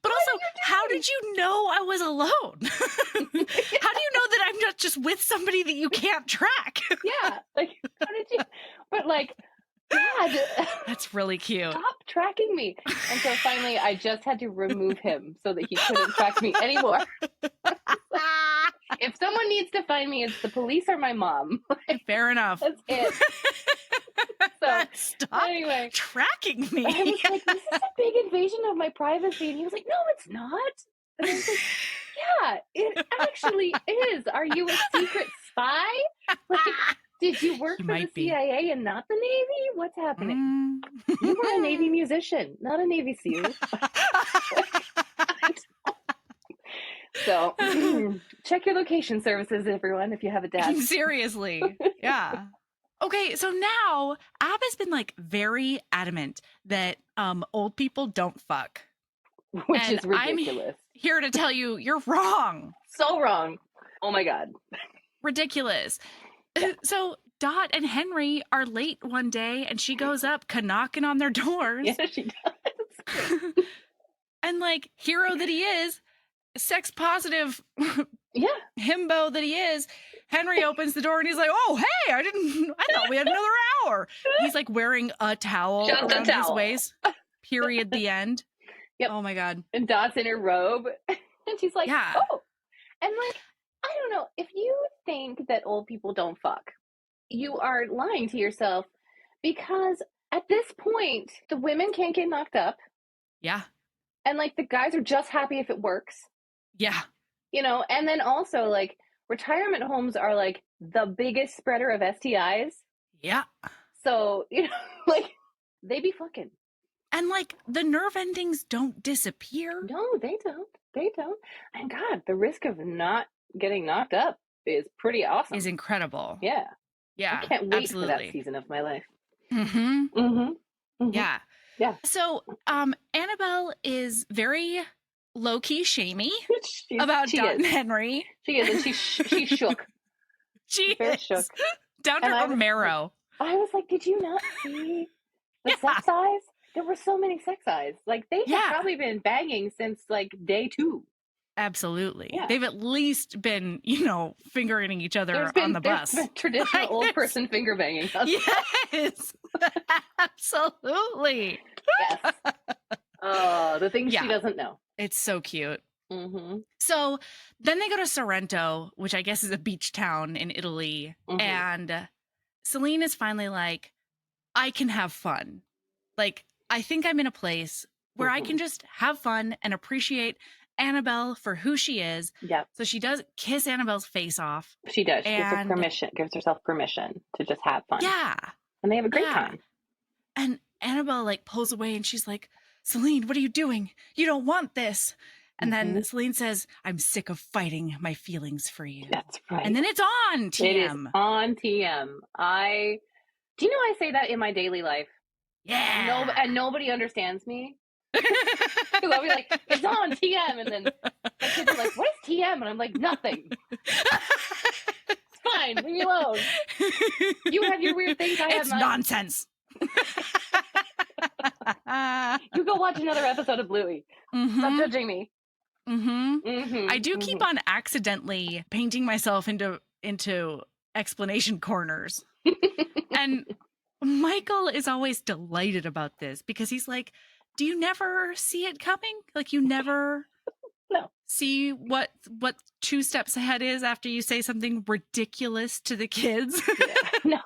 [SPEAKER 1] But also, how did you know I was alone? How do you know that I'm not just with somebody that you can't track?
[SPEAKER 2] Yeah. How did you? But Dad.
[SPEAKER 1] That's really cute.
[SPEAKER 2] Stop tracking me. And so finally, I just had to remove him so that he couldn't track me anymore. If someone needs to find me, it's the police or my mom.
[SPEAKER 1] Fair enough.
[SPEAKER 2] That's it. So
[SPEAKER 1] stop tracking me.
[SPEAKER 2] I was like, this is a big invasion of my privacy. And he was like, no, it's not. And I was like, yeah, it actually is. Are you a secret spy? Did you work for the CIA and not the Navy? What's happening? You were a Navy musician, not a Navy SEAL. So check your location services, everyone, if you have a dad.
[SPEAKER 1] Seriously. Yeah. Okay, so now Ab has been very adamant that old people don't fuck.
[SPEAKER 2] Which is ridiculous.
[SPEAKER 1] I'm here to tell you, you're wrong.
[SPEAKER 2] So wrong. Oh my God.
[SPEAKER 1] Ridiculous. Yeah. So Dot and Henry are late one day and she goes up knocking on their doors.
[SPEAKER 2] Yeah, she does.
[SPEAKER 1] And hero that he is, sex positive himbo that he is, Henry opens the door and he's like, oh, hey, I thought we had another hour. He's wearing a towel around his waist. Period. The end.
[SPEAKER 2] Yep.
[SPEAKER 1] Oh my God.
[SPEAKER 2] And Dot's in her robe. And she's like, oh. And I don't know, if you think that old people don't fuck, you are lying to yourself, because at this point, the women can't get knocked up.
[SPEAKER 1] Yeah.
[SPEAKER 2] And the guys are just happy if it works.
[SPEAKER 1] Yeah.
[SPEAKER 2] And then also retirement homes are the biggest spreader of STIs.
[SPEAKER 1] Yeah.
[SPEAKER 2] So, they be fucking.
[SPEAKER 1] And the nerve endings don't disappear.
[SPEAKER 2] No, they don't. They don't. And God, the risk of not getting knocked up is pretty awesome.
[SPEAKER 1] Is incredible.
[SPEAKER 2] Yeah.
[SPEAKER 1] Yeah.
[SPEAKER 2] I can't wait for that season of my life.
[SPEAKER 1] Mm-hmm.
[SPEAKER 2] Mm-hmm. Mm-hmm.
[SPEAKER 1] Yeah.
[SPEAKER 2] Yeah.
[SPEAKER 1] So Annabelle is very low-key shamey about Dot and Henry.
[SPEAKER 2] She is, and she's shook.
[SPEAKER 1] She's very shook. Down to her marrow.
[SPEAKER 2] I was like, did you not see the sex eyes? There were so many sex eyes. They have probably been banging since day 2.
[SPEAKER 1] Absolutely.
[SPEAKER 2] Yeah.
[SPEAKER 1] They've at least been, fingering each other on the bus.
[SPEAKER 2] There's been traditional old person finger banging.
[SPEAKER 1] Yes. Absolutely.
[SPEAKER 2] Yes. Oh, the things she doesn't know.
[SPEAKER 1] It's so cute.
[SPEAKER 2] Mm-hmm.
[SPEAKER 1] So then they go to Sorrento, which I guess is a beach town in Italy. Mm-hmm. And Celine is finally like, I can have fun. I think I'm in a place where I can just have fun and appreciate Annabelle for who she is.
[SPEAKER 2] Yep.
[SPEAKER 1] So she does kiss Annabelle's face off.
[SPEAKER 2] She does. She gives herself permission to just have fun.
[SPEAKER 1] Yeah.
[SPEAKER 2] And they have a great time.
[SPEAKER 1] And Annabelle pulls away and she's like, Celine, what are you doing? You don't want this. And then Celine says, I'm sick of fighting my feelings for you.
[SPEAKER 2] That's right.
[SPEAKER 1] And then it's on TM.
[SPEAKER 2] It is on TM. Do you know I say that in my daily life?
[SPEAKER 1] Yeah.
[SPEAKER 2] And nobody understands me. Because I'll be like, it's on TM. And then my kids are like, what is TM? And I'm like, nothing. It's fine. Leave me alone. You have your weird things. I have mine.
[SPEAKER 1] It's nonsense.
[SPEAKER 2] You go watch another episode of Bluey. Stop judging me.
[SPEAKER 1] I do keep on accidentally painting myself into explanation corners. And Michael is always delighted about this because he's like, do you never see it coming? Like, you never see what 2 steps ahead is after you say something ridiculous to the kids?
[SPEAKER 2] No.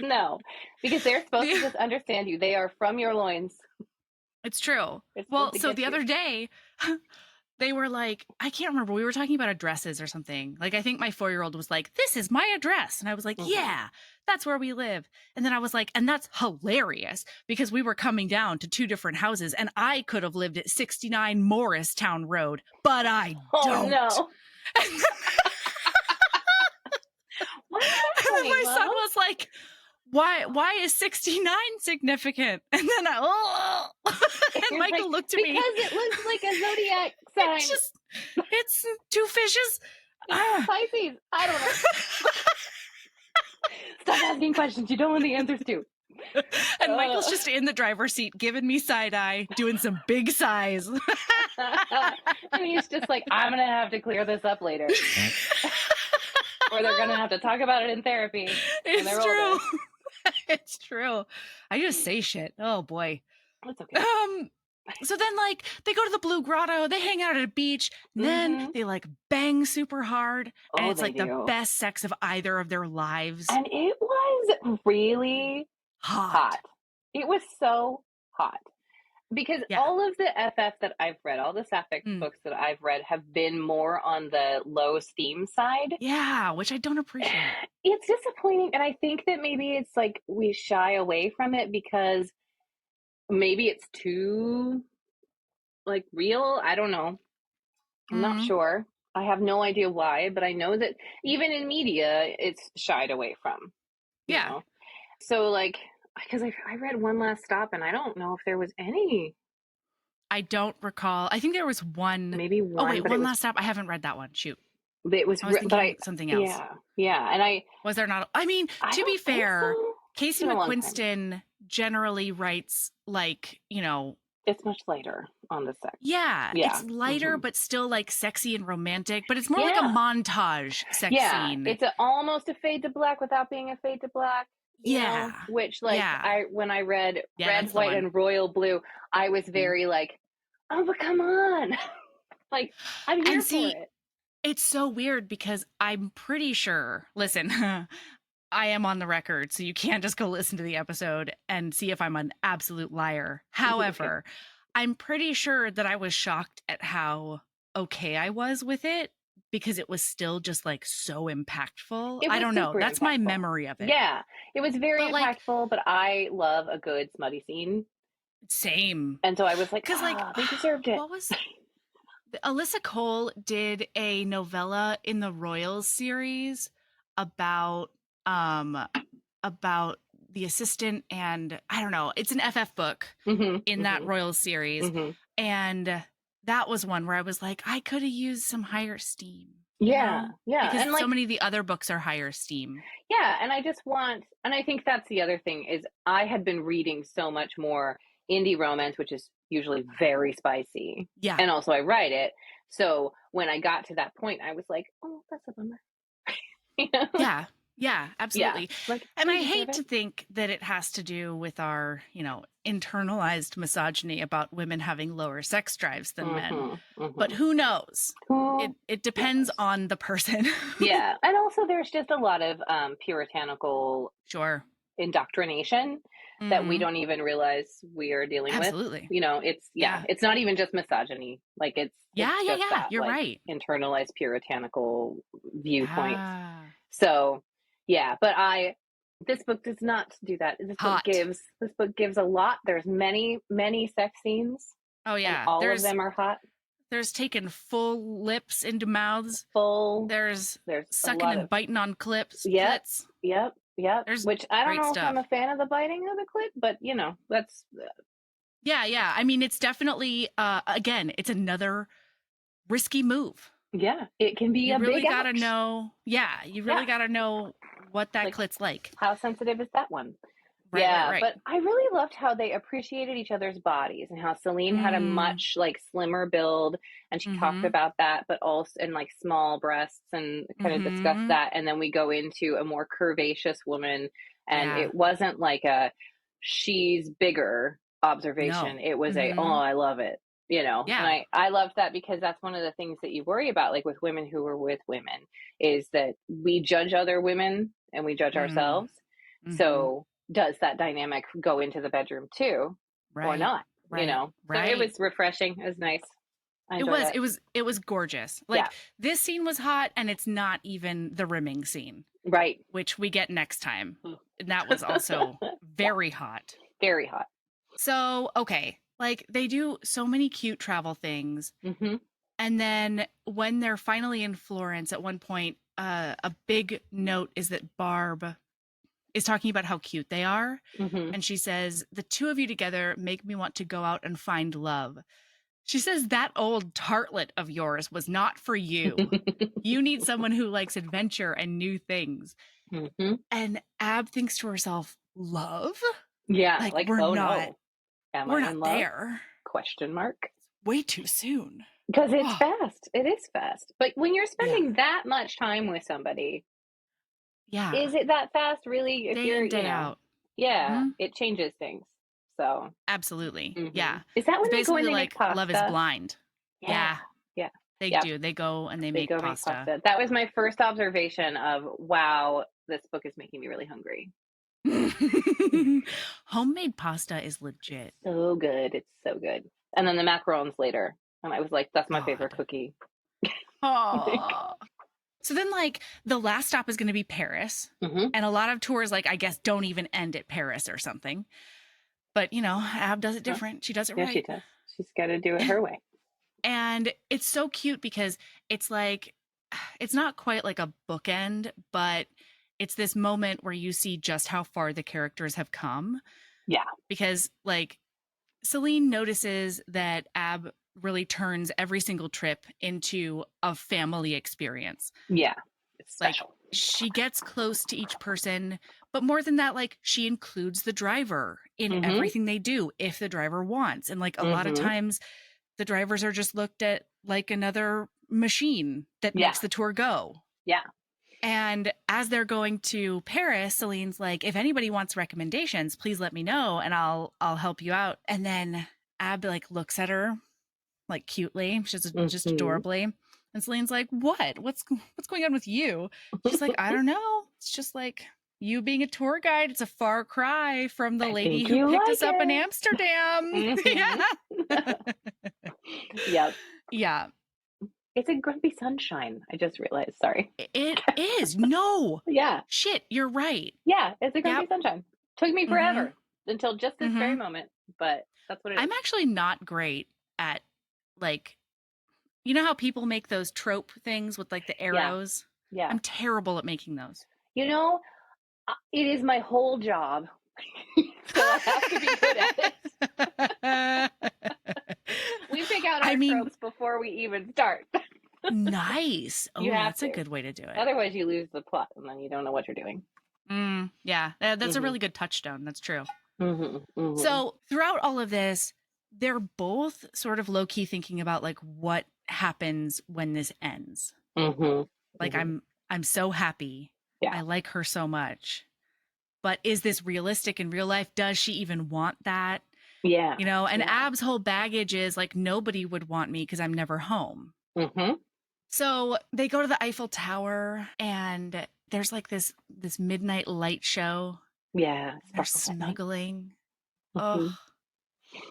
[SPEAKER 2] No. Because they're supposed to just understand you. They are from your loins.
[SPEAKER 1] It's true. Well, so the other day, they were like, I can't remember. We were talking about addresses or something. Like, I think my 4-year-old was like, this is my address. And I was like, yeah, that's where we live. And then I was like, and that's hilarious because we were coming down to 2 different houses and I could have lived at 69 Morristown Road, but I don't.
[SPEAKER 2] No.
[SPEAKER 1] And then my son was like, why is 69 significant? And then and Michael looked at me.
[SPEAKER 2] Because it looks like a zodiac sign.
[SPEAKER 1] It's 2 fishes.
[SPEAKER 2] Pisces. I don't know. Stop asking questions you don't want the answers to.
[SPEAKER 1] And Michael's just in the driver's seat giving me side eye, doing some big sighs.
[SPEAKER 2] And he's just like, I'm going to have to clear this up later. Or they're going to have to talk about it in therapy.
[SPEAKER 1] It's true. It's true. I just say shit. Oh boy.
[SPEAKER 2] That's okay.
[SPEAKER 1] So then, like, they go to the Blue Grotto, they hang out at a beach, and then they like bang super hard, and it's like the best sex of either of their lives.
[SPEAKER 2] And it was really hot. It was so hot. Because all of the FF that I've read, all the sapphic books that I've read have been more on the low steam side.
[SPEAKER 1] Yeah, which I don't appreciate.
[SPEAKER 2] It's disappointing. And I think that maybe it's like we shy away from it because maybe it's too like real. I don't know. I'm not sure. I have no idea why, but I know that even in media, it's shied away from. You know? So like, because I read One Last Stop and I don't know if there was any. I
[SPEAKER 1] don't recall. I think there was one.
[SPEAKER 2] Maybe one.
[SPEAKER 1] Oh wait, One Last Stop. I haven't read that one. Shoot.
[SPEAKER 2] It was
[SPEAKER 1] something else.
[SPEAKER 2] Yeah. And
[SPEAKER 1] was there not? I mean, to be fair, so. Casey McQuiston generally writes like, you know,
[SPEAKER 2] it's much lighter on the sex.
[SPEAKER 1] Yeah. It's lighter, but still like sexy and romantic. But it's more like a montage sex scene.
[SPEAKER 2] It's almost a fade to black without being a fade to black. You know, which like when I read Red, White, and Royal Blue, I was very like, oh, but come on. Like, I'm here for it.
[SPEAKER 1] It's so weird because I'm pretty sure, listen, I am on the record, so you can't just go listen to the episode and see if I'm an absolute liar. However, I'm pretty sure that I was shocked at how okay I was with it because it was still just like so impactful. I don't know. That's my memory of it.
[SPEAKER 2] Yeah, it was very impactful, but I love a good smutty scene.
[SPEAKER 1] Same.
[SPEAKER 2] And so I was like,
[SPEAKER 1] because like
[SPEAKER 2] they deserved it.
[SPEAKER 1] What was Alyssa Cole did a novella in the Royals series about the assistant, and I don't know, it's an FF book in that Royals series. And that was one where I was like, I could have used some higher steam.
[SPEAKER 2] Yeah.
[SPEAKER 1] Because
[SPEAKER 2] and
[SPEAKER 1] so many of the other books are higher steam.
[SPEAKER 2] Yeah. And I think that's the other thing is I had been reading so much more indie romance, which is usually very spicy.
[SPEAKER 1] Yeah.
[SPEAKER 2] And also I write it. So when I got to that point, I was like, oh, that's a bummer. You know?
[SPEAKER 1] Yeah, absolutely.
[SPEAKER 2] Yeah. Like,
[SPEAKER 1] and I hate to think that it has to do with our, you know, internalized misogyny about women having lower sex drives than men. But who knows? It depends on the person.
[SPEAKER 2] Yeah. And also there's just a lot of puritanical indoctrination that we don't even realize we are dealing with. You know, it's not even just misogyny. Like it's that,
[SPEAKER 1] you're
[SPEAKER 2] like,
[SPEAKER 1] right.
[SPEAKER 2] Internalized puritanical viewpoints. So but this book does not do that. This book gives a lot. There's many sex scenes.
[SPEAKER 1] Oh yeah.
[SPEAKER 2] All of them are hot.
[SPEAKER 1] There's taking full lips into mouths. There's sucking and biting on clips.
[SPEAKER 2] Yep. Which I don't know
[SPEAKER 1] if
[SPEAKER 2] I'm a fan of the biting of the clit, but you know, that's
[SPEAKER 1] Yeah. I mean, it's definitely again, it's another risky move.
[SPEAKER 2] Yeah, it can be a big
[SPEAKER 1] really gotta know. Yeah, you really gotta know what that clit's like.
[SPEAKER 2] How sensitive is that one? Right. But I really loved how they appreciated each other's bodies and how Celine had a much like slimmer build, and she talked about that, but also in like small breasts and kind of discussed that. And then we go into a more curvaceous woman, and it wasn't like a she's bigger observation. It was a, oh, I love it. You know, and I loved that, because that's one of the things that you worry about, like with women who are with women, is that we judge other women and we judge ourselves. So does that dynamic go into the bedroom too, or not? You know, so it was refreshing. It was nice.
[SPEAKER 1] It was gorgeous. Like this scene was hot, and it's not even the rimming scene,
[SPEAKER 2] right?
[SPEAKER 1] Which we get next time. And that was also very hot.
[SPEAKER 2] Very hot.
[SPEAKER 1] So, okay. Like they do so many cute travel things. And then when they're finally in Florence, at one point, a big note is that Barb is talking about how cute they are. And she says, the two of you together make me want to go out and find love. She says, that old tartlet of yours was not for you. You need someone who likes adventure and new things. And Ab thinks to herself, love?
[SPEAKER 2] Yeah. Like
[SPEAKER 1] we're
[SPEAKER 2] oh
[SPEAKER 1] not,
[SPEAKER 2] no. Am
[SPEAKER 1] we're
[SPEAKER 2] I
[SPEAKER 1] not
[SPEAKER 2] in love?
[SPEAKER 1] there.
[SPEAKER 2] Question mark.
[SPEAKER 1] Way too soon.
[SPEAKER 2] Because it's fast. It is fast. But when you're spending that much time with somebody, is it that fast really? If
[SPEAKER 1] day
[SPEAKER 2] you're
[SPEAKER 1] in, day out.
[SPEAKER 2] Yeah, it changes things. So
[SPEAKER 1] absolutely. Yeah.
[SPEAKER 2] Is that when
[SPEAKER 1] it's
[SPEAKER 2] they go and they
[SPEAKER 1] like
[SPEAKER 2] make pasta?
[SPEAKER 1] Love is Blind. Yeah. They do. They go and they make pasta.
[SPEAKER 2] That was my first observation of, wow, this book is making me really hungry.
[SPEAKER 1] Homemade pasta is legit.
[SPEAKER 2] So good. It's so good. And then the macarons later. And I was like, that's my favorite cookie.
[SPEAKER 1] Oh. So then, like, the last stop is going to be Paris. And a lot of tours, like, I guess, don't even end at Paris or something. But, you know, Ab does it different. She does it right.
[SPEAKER 2] She does. She's got to do it her way.
[SPEAKER 1] And it's so cute because it's like, it's not quite like a bookend, but it's this moment where you see just how far the characters have come.
[SPEAKER 2] Yeah.
[SPEAKER 1] Because, like, Celine notices that Ab really turns every single trip into a family experience.
[SPEAKER 2] Yeah. It's special.
[SPEAKER 1] Like, she gets close to each person, but more than that, like, she includes the driver in everything they do if the driver wants. And, like, a lot of times the drivers are just looked at like another machine that makes the tour go.
[SPEAKER 2] Yeah.
[SPEAKER 1] And as they're going to Paris, Celine's like, if anybody wants recommendations, please let me know and I'll help you out. And then Ab like looks at her like cutely, just adorably. And Celine's like, what's going on with you? She's like, I don't know. It's just like you being a tour guide. It's a far cry from the lady who picked us up in Amsterdam. Yeah.
[SPEAKER 2] Yep.
[SPEAKER 1] Yeah.
[SPEAKER 2] It's a grumpy sunshine. I just realized. Sorry.
[SPEAKER 1] It is. No.
[SPEAKER 2] Yeah.
[SPEAKER 1] Shit, you're right.
[SPEAKER 2] Yeah, it's a grumpy sunshine. Took me forever until just this very moment, but that's what it is.
[SPEAKER 1] I'm actually not great at, like, you know how people make those trope things with like the arrows?
[SPEAKER 2] Yeah.
[SPEAKER 1] I'm terrible at making those.
[SPEAKER 2] You know, it is my whole job. So I have to be good at it. We pick out our tropes before we even start.
[SPEAKER 1] Nice. Oh, that's a good way to do it.
[SPEAKER 2] Otherwise, you lose the plot and then you don't know what you're doing.
[SPEAKER 1] Yeah, that's a really good touchstone. That's true. So throughout all of this, they're both sort of low-key thinking about like what happens when this ends. Like I'm so happy. Yeah. I like her so much. But is this realistic in real life? Does she even want that?
[SPEAKER 2] Yeah.
[SPEAKER 1] You know, and Ab's whole baggage is like, nobody would want me because I'm never home. So they go to the Eiffel Tower and there's like this midnight light show.
[SPEAKER 2] Yeah.
[SPEAKER 1] They're snuggling. Oh.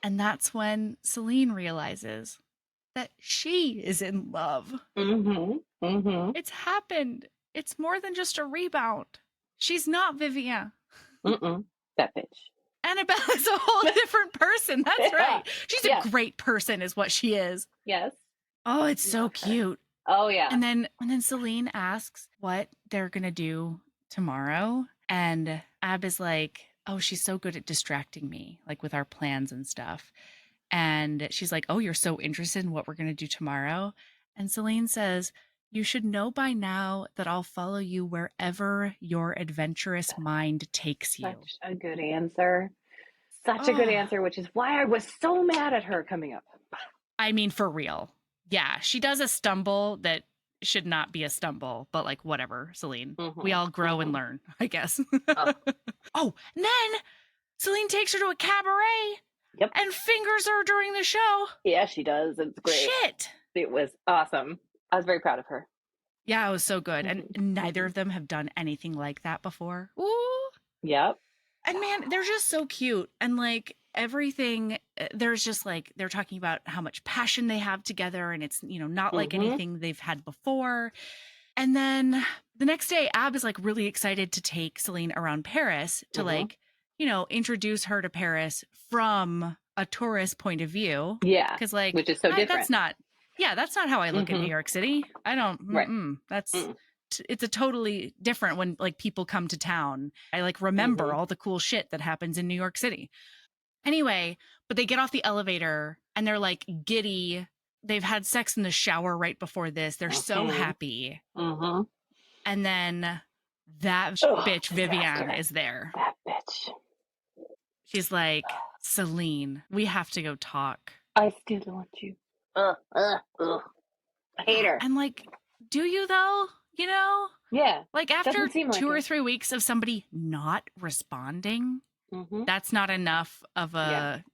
[SPEAKER 1] And that's when Celine realizes that she is in love. It's happened. It's more than just a rebound. She's not Vivian.
[SPEAKER 2] That bitch.
[SPEAKER 1] Annabelle is a whole different person. That's right. She's a great person is what she is.
[SPEAKER 2] Yes.
[SPEAKER 1] Oh, it's so cute.
[SPEAKER 2] Oh, yeah.
[SPEAKER 1] And then Celine asks what they're going to do tomorrow. And Ab is like, oh, she's so good at distracting me, like with our plans and stuff. And she's like, oh, you're so interested in what we're going to do tomorrow. And Celine says, You should know by now that I'll follow you wherever your adventurous mind takes you.
[SPEAKER 2] Such a good answer. Such a good
[SPEAKER 1] Oh,
[SPEAKER 2] answer, which is why I was so mad at her coming up.
[SPEAKER 1] I mean, for real. Yeah, she does a stumble that should not be a stumble, but like, whatever, Celine. We all grow and learn, I guess. Oh, and then Celine takes her to a cabaret and fingers her during the show.
[SPEAKER 2] Yeah, she does. It's great.
[SPEAKER 1] Shit.
[SPEAKER 2] It was awesome. I was very proud of her.
[SPEAKER 1] Yeah, it was so good. And neither of them have done anything like that before. Ooh.
[SPEAKER 2] Yep.
[SPEAKER 1] And man, they're just so cute. And like everything, there's just like, they're talking about how much passion they have together. And it's, not like anything they've had before. And then the next day, Ab is like really excited to take Celine around Paris to like, introduce her to Paris from a tourist point of view.
[SPEAKER 2] Yeah.
[SPEAKER 1] Because like,
[SPEAKER 2] which is so different.
[SPEAKER 1] That's not how I look at New York City. I don't, it's a totally different when like people come to town. I like remember all the cool shit that happens in New York City. Anyway, but they get off the elevator and they're like giddy. They've had sex in the shower right before this. They're so happy. And then that bitch Vivian is there.
[SPEAKER 2] That bitch.
[SPEAKER 1] She's like, Celine, we have to go talk.
[SPEAKER 2] I still want you. I hate her.
[SPEAKER 1] And like, do you though?
[SPEAKER 2] Yeah.
[SPEAKER 1] Like after 2 or 3 weeks of somebody not responding, that's not enough of a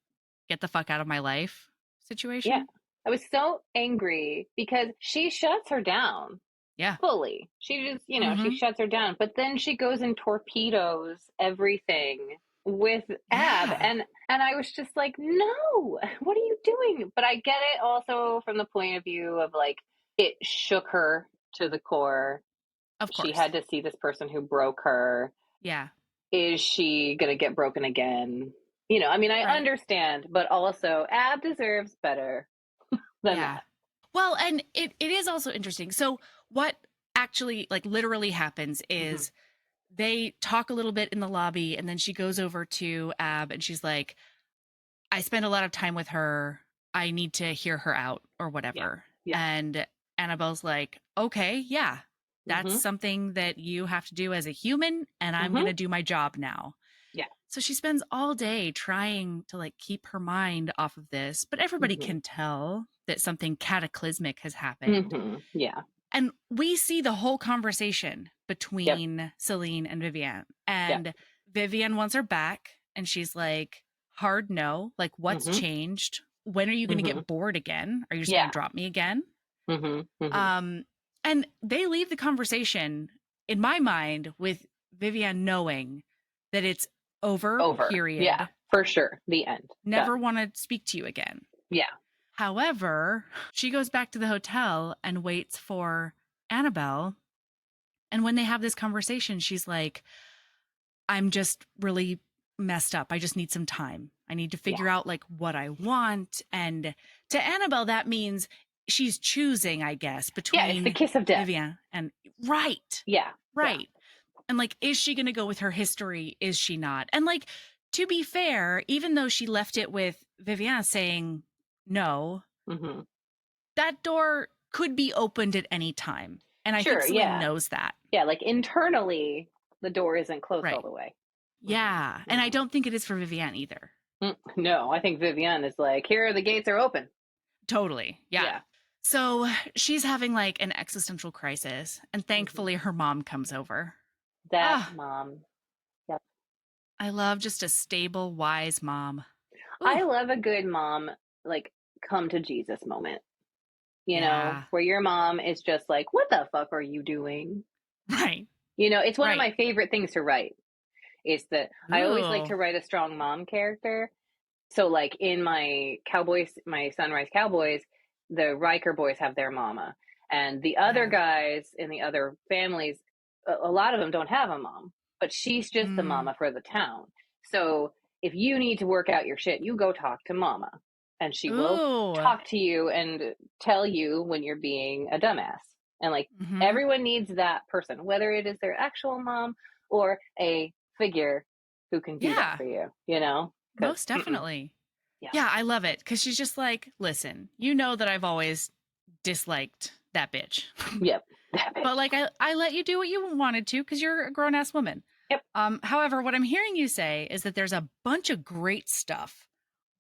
[SPEAKER 1] get the fuck out of my life situation.
[SPEAKER 2] Yeah. I was so angry because she shuts her down.
[SPEAKER 1] Yeah.
[SPEAKER 2] Fully. She just, she shuts her down. But then she goes and torpedoes everything with Ab. And I was just like, no, what are you doing? But I get it also from the point of view of like, it shook her to the core.
[SPEAKER 1] Of course.
[SPEAKER 2] She had to see this person who broke her.
[SPEAKER 1] Yeah.
[SPEAKER 2] Is she going to get broken again? I understand, but also Ab deserves better than that.
[SPEAKER 1] Well, and it is also interesting. So what actually like literally happens is they talk a little bit in the lobby and then she goes over to Ab and she's like, I spend a lot of time with her. I need to hear her out or whatever. Yeah. And Annabelle's like, okay, yeah, that's something that you have to do as a human. And I'm going to do my job now. Yeah. So she spends all day trying to like keep her mind off of this, but everybody can tell that something cataclysmic has happened.
[SPEAKER 2] Yeah.
[SPEAKER 1] And we see the whole conversation between Celine and Vivian. And Vivian wants her back. And she's like, hard no. Like, what's changed? When are you going to get bored again? Are you just going to drop me again? And they leave the conversation, in my mind, with Vivian knowing that it's over. Period.
[SPEAKER 2] Yeah, for sure. The end.
[SPEAKER 1] Never want to speak to you again.
[SPEAKER 2] Yeah.
[SPEAKER 1] However, she goes back to the hotel and waits for Annabelle. And when they have this conversation, she's like, I'm just really messed up. I just need some time. I need to figure out like what I want. And to Annabelle, that means she's choosing, I guess, between
[SPEAKER 2] it's the kiss of death.
[SPEAKER 1] Vivian and right.
[SPEAKER 2] Yeah.
[SPEAKER 1] And like, is she going to go with her history? Is she not? And like, to be fair, even though she left it with Vivian saying no, that door could be opened at any time. And I think Celine knows that.
[SPEAKER 2] Yeah, like internally, the door isn't closed all the way.
[SPEAKER 1] Yeah. And I don't think it is for Vivian either.
[SPEAKER 2] No, I think Vivian is like, here, the gates are open.
[SPEAKER 1] Totally. Yeah. So she's having like an existential crisis. And thankfully, her mom comes over.
[SPEAKER 2] That mom. Yep.
[SPEAKER 1] I love just a stable, wise mom. Ooh.
[SPEAKER 2] I love a good mom, like, come to Jesus moment. You know, where your mom is just like, what the fuck are you doing?
[SPEAKER 1] Right.
[SPEAKER 2] It's one of my favorite things to write. Is that I always like to write a strong mom character. So like in my Sunrise Cowboys, the Riker boys have their mama. And the other guys in the other families, a lot of them don't have a mom. But she's just the mama for the town. So if you need to work out your shit, you go talk to mama. And she will talk to you and tell you when you're being a dumbass. And like everyone needs that person, whether it is their actual mom or a figure who can do that for you,
[SPEAKER 1] Most definitely. Yeah, I love it. Because she's just like, listen, you know that I've always disliked that bitch.
[SPEAKER 2] Yep. That bitch.
[SPEAKER 1] But like, I let you do what you wanted to because you're a grown-ass woman.
[SPEAKER 2] Yep.
[SPEAKER 1] However, what I'm hearing you say is that there's a bunch of great stuff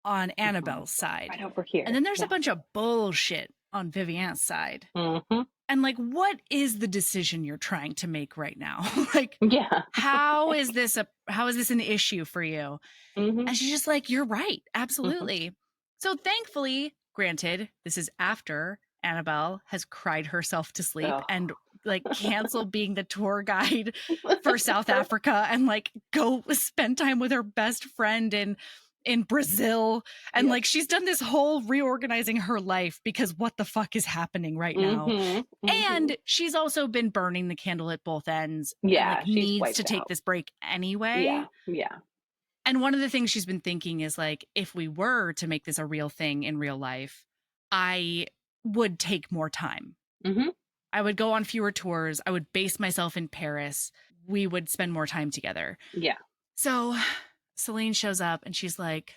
[SPEAKER 1] on Annabelle's side.
[SPEAKER 2] Right over here.
[SPEAKER 1] And then there's a bunch of bullshit on Vivian's side.
[SPEAKER 2] Mm-hmm.
[SPEAKER 1] And like, what is the decision you're trying to make right now? Like,
[SPEAKER 2] yeah.
[SPEAKER 1] how is this an issue for you?
[SPEAKER 2] Mm-hmm.
[SPEAKER 1] And she's just like, you're right. Absolutely. So thankfully, granted, this is after Annabelle has cried herself to sleep and like canceled being the tour guide for South Africa and like go spend time with her best friend in Brazil. And like, she's done this whole reorganizing her life because what the fuck is happening right now. And she's also been burning the candle at both ends.
[SPEAKER 2] Yeah.
[SPEAKER 1] And, like, needs to take this break anyway.
[SPEAKER 2] Yeah. Yeah.
[SPEAKER 1] And one of the things she's been thinking is like, if we were to make this a real thing in real life, I would take more time. I would go on fewer tours. I would base myself in Paris. We would spend more time together.
[SPEAKER 2] Yeah.
[SPEAKER 1] So Celine shows up and she's like,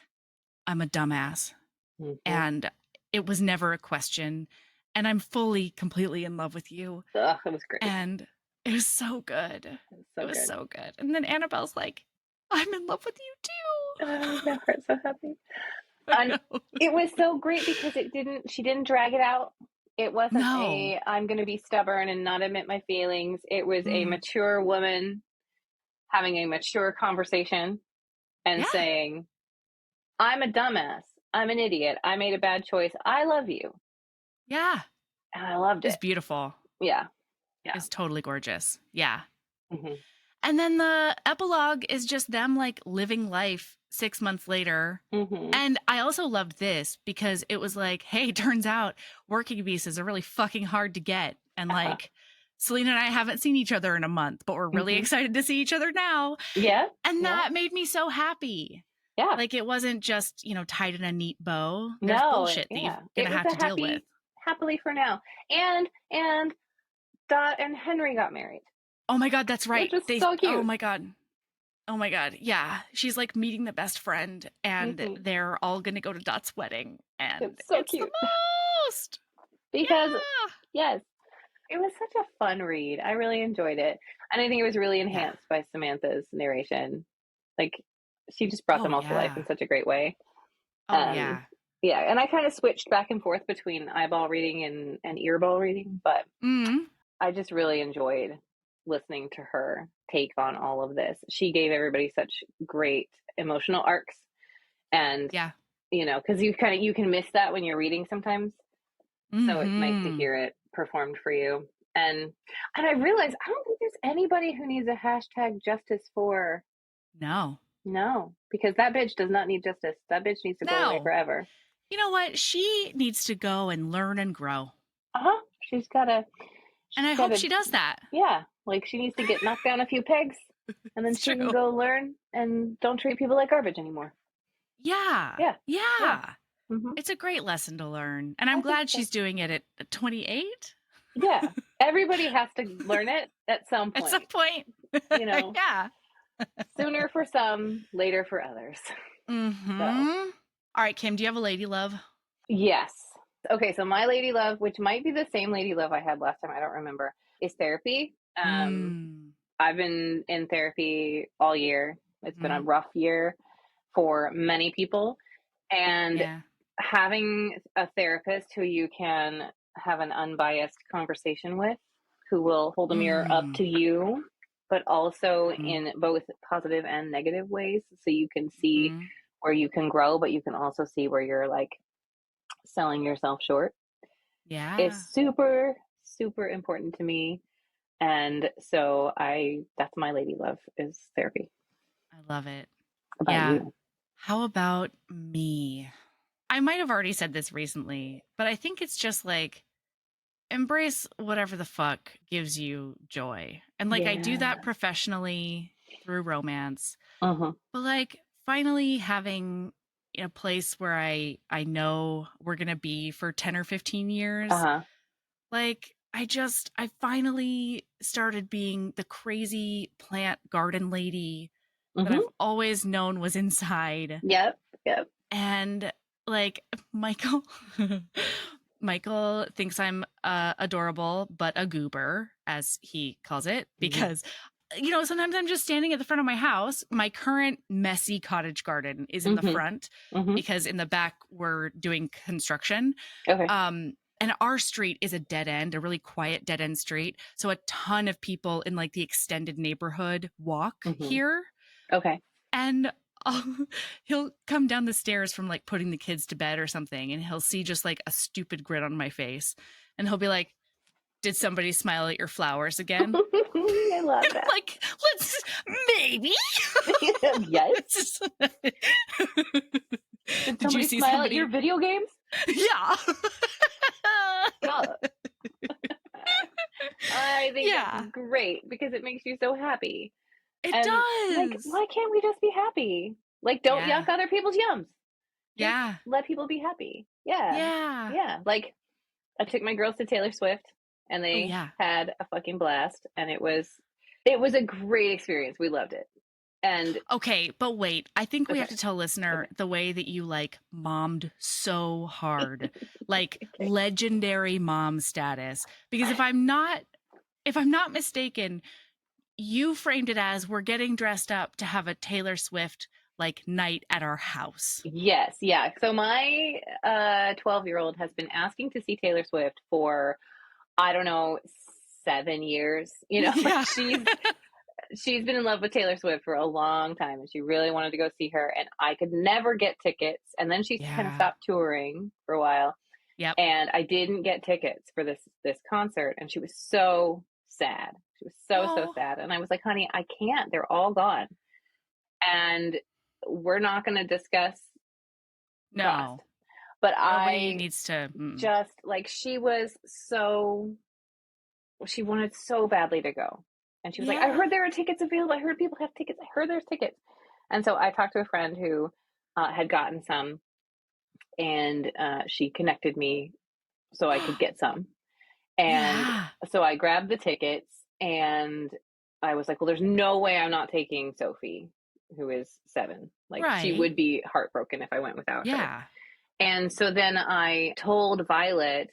[SPEAKER 1] I'm a dumbass. And it was never a question. And I'm fully, completely in love with you.
[SPEAKER 2] It was great.
[SPEAKER 1] And it was so good. It was so good. And then Annabelle's like, I'm in love with you too.
[SPEAKER 2] My heart's so happy. And it was so great because she didn't drag it out. It wasn't I'm going to be stubborn and not admit my feelings. It was a mature woman having a mature conversation and saying, I'm a dumbass. I'm an idiot. I made a bad choice. I love you.
[SPEAKER 1] Yeah.
[SPEAKER 2] And I loved it.
[SPEAKER 1] It's beautiful.
[SPEAKER 2] Yeah.
[SPEAKER 1] It's totally gorgeous. Yeah. And then the epilogue is just them like living life 6 months later. And I also loved this because it was like, hey, turns out working visas are really fucking hard to get. And like, Selena and I haven't seen each other in a month, but we're really excited to see each other now.
[SPEAKER 2] Yeah.
[SPEAKER 1] And that made me so happy.
[SPEAKER 2] Yeah.
[SPEAKER 1] Like, it wasn't just, tied in a neat bow. There's bullshit that you're going to have to deal with.
[SPEAKER 2] Happily for now. And Dot and Henry got married.
[SPEAKER 1] Oh my God, that's right.
[SPEAKER 2] Which is so cute.
[SPEAKER 1] Oh my God. Yeah. She's like meeting the best friend and they're all going to go to Dot's wedding. And it's so cute. The most.
[SPEAKER 2] Because, yes, it was such a fun read. I really enjoyed it. And I think it was really enhanced by Samantha's narration. Like, she just brought them all to life in such a great way. Yeah, and I kind of switched back and forth between eyeball reading and earball reading, but I just really enjoyed listening to her take on all of this. She gave everybody such great emotional arcs, and because you can miss that when you're reading sometimes. So it's nice to hear it performed for you. And I realized I don't think there's anybody who needs a hashtag justice for. No, because that bitch does not need justice. That bitch needs to go away forever.
[SPEAKER 1] You know what? She needs to go and learn and grow.
[SPEAKER 2] She's gotta.
[SPEAKER 1] And I hope she does that.
[SPEAKER 2] Yeah. Like, she needs to get knocked down a few pegs and then she can go learn and don't treat people like garbage anymore.
[SPEAKER 1] Yeah. It's a great lesson to learn. And I'm glad she's doing it at 28.
[SPEAKER 2] Yeah. Everybody has to learn it at some point.
[SPEAKER 1] At some point. Yeah.
[SPEAKER 2] Sooner for some, later for others.
[SPEAKER 1] So. All right, Kim, do you have a lady love?
[SPEAKER 2] Yes. Okay, so my lady love, which might be the same lady love I had last time, I don't remember, is therapy. I've been in therapy all year. It's been a rough year for many people. And having a therapist who you can have an unbiased conversation with, who will hold a mirror up to you, but also in both positive and negative ways. So you can see where you can grow, but you can also see where you're like selling yourself short. Yeah. It's super, super important to me. And so that's my lady love, is therapy.
[SPEAKER 1] I love it.
[SPEAKER 2] About you?
[SPEAKER 1] How about me? I might have already said this recently, but I think it's just like, embrace whatever the fuck gives you joy. And like, I do that professionally through romance, but like finally having a place where I know we're going to be for 10 or 15 years. Like, I finally started being the crazy plant garden lady that I've always known was inside.
[SPEAKER 2] Yep.
[SPEAKER 1] And like, Michael, Michael thinks I'm adorable, but a goober, as he calls it, because, sometimes I'm just standing at the front of my house. My current messy cottage garden is in the front because in the back we're doing construction.
[SPEAKER 2] Okay.
[SPEAKER 1] And our street is a dead end, a really quiet dead end street. So a ton of people in like the extended neighborhood walk here.
[SPEAKER 2] Okay.
[SPEAKER 1] And he'll come down the stairs from like putting the kids to bed or something, and he'll see just like a stupid grin on my face, and he'll be like, "Did somebody smile at your flowers again?"
[SPEAKER 2] I love that.
[SPEAKER 1] Like, let's maybe.
[SPEAKER 2] Yes. Did you see smile at your video games?
[SPEAKER 1] Yeah.
[SPEAKER 2] I think that's great because it makes you so happy.
[SPEAKER 1] It does.
[SPEAKER 2] Like, why can't we just be happy? Like, don't yuck other people's yums.
[SPEAKER 1] Just
[SPEAKER 2] let people be happy. Yeah. Like, I took my girls to Taylor Swift, and they had a fucking blast, and it was a great experience. We loved it. And
[SPEAKER 1] okay, but wait, I think we have to tell listener the way that you like mommed so hard, like legendary mom status. Because if I'm not mistaken, you framed it as we're getting dressed up to have a Taylor Swift like night at our house.
[SPEAKER 2] Yes, yeah. So my 12-year-old has been asking to see Taylor Swift for, I don't know, 7 years. Like she's been in love with Taylor Swift for a long time, and she really wanted to go see her, and I could never get tickets. And then she kind of stopped touring for a while.
[SPEAKER 1] Yep.
[SPEAKER 2] And I didn't get tickets for this concert, and she was so sad. She was so sad. And I was like, honey, I can't. They're all gone. And we're not going to discuss cost. But
[SPEAKER 1] nobody needs to
[SPEAKER 2] just like she wanted so badly to go. And she was like, I heard there are tickets available. I heard people have tickets. I heard there's tickets. And so I talked to a friend who had gotten some, and she connected me so I could get some. And so I grabbed the tickets, and I was like, well, there's no way I'm not taking Sophie, who is 7. Like, she would be heartbroken if I went without her. And so then I told Violet,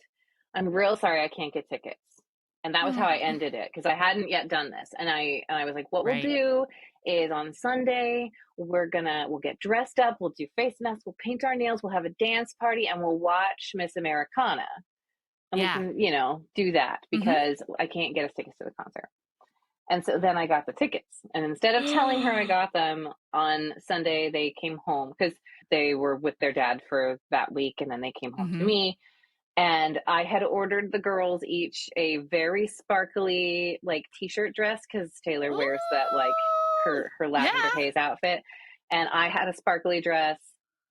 [SPEAKER 2] I'm real sorry I can't get tickets. And that was how I ended it, because I hadn't yet done this. And I was like, what we'll do is on Sunday, we'll get dressed up, we'll do face masks, we'll paint our nails, we'll have a dance party, and we'll watch Miss Americana. And we can, do that, because I can't get us tickets to the concert. And so then I got the tickets. And instead of telling her I got them on Sunday, they came home, because they were with their dad for that week. And then they came home to me. And I had ordered the girls each a very sparkly, like, t-shirt dress, because Taylor wears that, like, her lavender haze outfit. And I had a sparkly dress.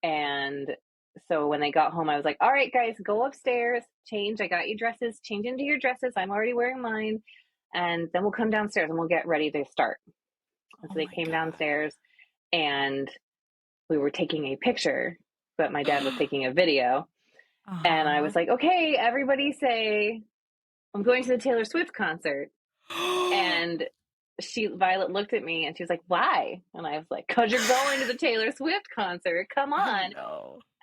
[SPEAKER 2] And so when they got home, I was like, all right, guys, go upstairs, change. I got you dresses. Change into your dresses. I'm already wearing mine. And then we'll come downstairs and we'll get ready to start. And so they came downstairs, and we were taking a picture, but my dad was taking a video. And I was like, okay, everybody say, I'm going to the Taylor Swift concert. And Violet looked at me and she was like, why? And I was like, because you're going to the Taylor Swift concert. Come on.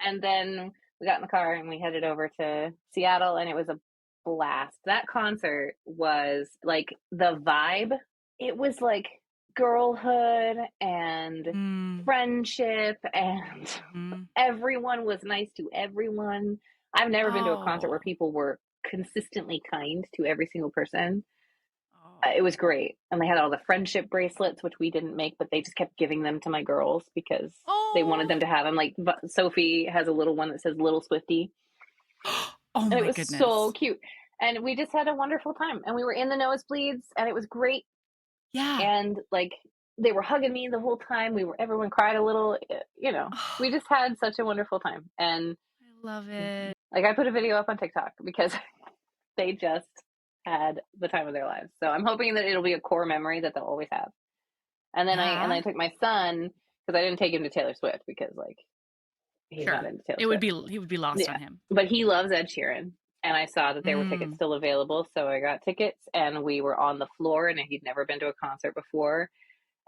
[SPEAKER 2] And then we got in the car and we headed over to Seattle, and it was a blast. That concert was like the vibe. It was like girlhood and friendship, and everyone was nice to everyone. I've never been to a concert where people were consistently kind to every single person. It was great. And they had all the friendship bracelets, which we didn't make, but they just kept giving them to my girls because they wanted them to have them. Like, Sophie has a little one that says Little Swifty. And it was so cute. And we just had a wonderful time. And we were in the nosebleeds, and it was great.
[SPEAKER 1] Yeah.
[SPEAKER 2] And like, they were hugging me the whole time. Everyone cried a little, we just had such a wonderful time. And
[SPEAKER 1] I love it.
[SPEAKER 2] Like, I put a video up on TikTok because they just had the time of their lives. So I'm hoping that it'll be a core memory that they'll always have. And then I took my son, because I didn't take him to Taylor Swift because, like, he's not into Taylor Swift.
[SPEAKER 1] He would be lost on him.
[SPEAKER 2] But he loves Ed Sheeran. And I saw that there were tickets still available. So I got tickets, and we were on the floor, and he'd never been to a concert before.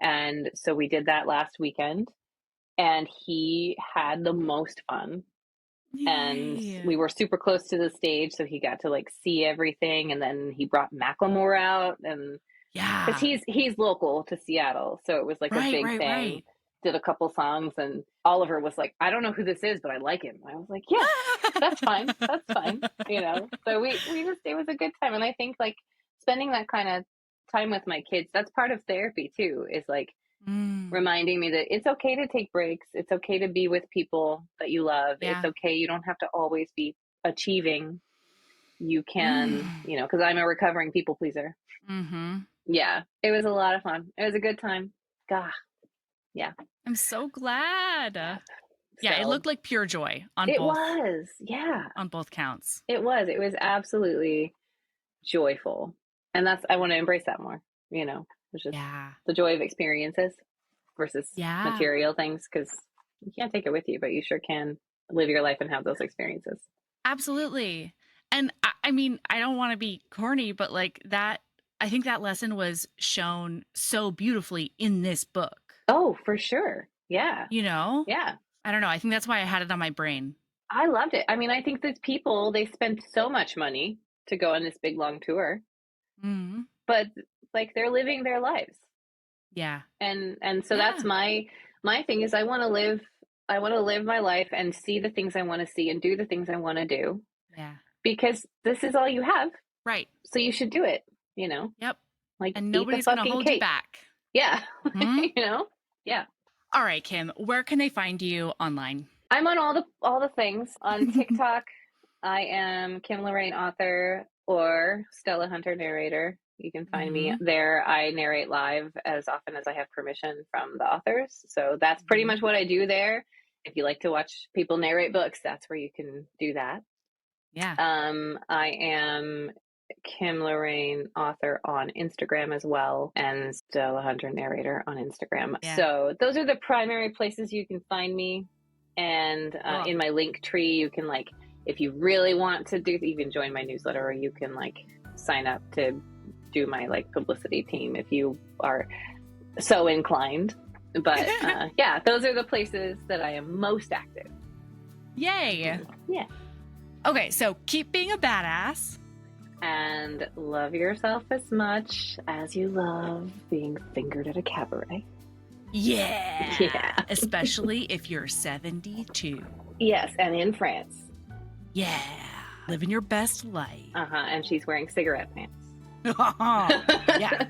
[SPEAKER 2] And so we did that last weekend, and he had the most fun.
[SPEAKER 1] Yay.
[SPEAKER 2] And we were super close to the stage, so he got to like see everything. And then he brought Macklemore out, and because he's local to Seattle, so it was like a big thing.
[SPEAKER 1] Right.
[SPEAKER 2] Did a couple songs, and Oliver was like, I don't know who this is, but I like him. I was like, yeah, that's fine. That's fine. You know, so we just, it was a good time. And I think like spending that kind of time with my kids, that's part of therapy too, is like reminding me that it's okay to take breaks. It's okay to be with people that you love. Yeah. It's okay. You don't have to always be achieving. You can, you know, because I'm a recovering people pleaser.
[SPEAKER 1] Mm-hmm.
[SPEAKER 2] Yeah, it was a lot of fun. It was a good time. God, yeah.
[SPEAKER 1] I'm so glad. Yeah, it looked like pure joy on both. It
[SPEAKER 2] was, yeah.
[SPEAKER 1] On both counts.
[SPEAKER 2] It was absolutely joyful. And I want to embrace that more, you know, it's just the joy of experiences versus material things, because you can't take it with you, but you sure can live your life and have those experiences.
[SPEAKER 1] Absolutely. And I mean, I don't want to be corny, but like that, I think that lesson was shown so beautifully in this book.
[SPEAKER 2] Oh, for sure. Yeah.
[SPEAKER 1] You know?
[SPEAKER 2] Yeah.
[SPEAKER 1] I don't know. I think that's why I had it on my brain.
[SPEAKER 2] I loved it. I mean, I think that people, they spend so much money to go on this big, long tour. Mm-hmm. But like they're living their lives.
[SPEAKER 1] Yeah.
[SPEAKER 2] And so that's my thing is I want to live my life and see the things I want to see and do the things I want to do.
[SPEAKER 1] Yeah.
[SPEAKER 2] Because this is all you have.
[SPEAKER 1] Right.
[SPEAKER 2] So you should do it, you know?
[SPEAKER 1] Yep.
[SPEAKER 2] Like,
[SPEAKER 1] and nobody's going to hold you back.
[SPEAKER 2] Yeah. Mm-hmm. You know? Yeah.
[SPEAKER 1] All right, Kim, where can they find you online?
[SPEAKER 2] I'm on all the things. On TikTok, I am Kim Lorraine author or Stella Hunter narrator. You can find me there. I narrate live as often as I have permission from the authors. So that's pretty much what I do there. If you like to watch people narrate books, that's where you can do that.
[SPEAKER 1] Yeah.
[SPEAKER 2] I am Kim Lorraine author on Instagram as well, and Stella Hunter narrator on Instagram. Yeah. So those are the primary places you can find me. And in my link tree, you can like, if you really want to you can join my newsletter, or you can like sign up to do my like publicity team if you are so inclined. But yeah, those are the places that I am most active.
[SPEAKER 1] Yay.
[SPEAKER 2] Yeah.
[SPEAKER 1] Okay, so keep being a badass.
[SPEAKER 2] And love yourself as much as you love being fingered at a cabaret.
[SPEAKER 1] Yeah. Yeah. Especially if you're 72.
[SPEAKER 2] Yes, and in France.
[SPEAKER 1] Yeah. Living your best life.
[SPEAKER 2] And she's wearing cigarette pants.
[SPEAKER 1] Yeah.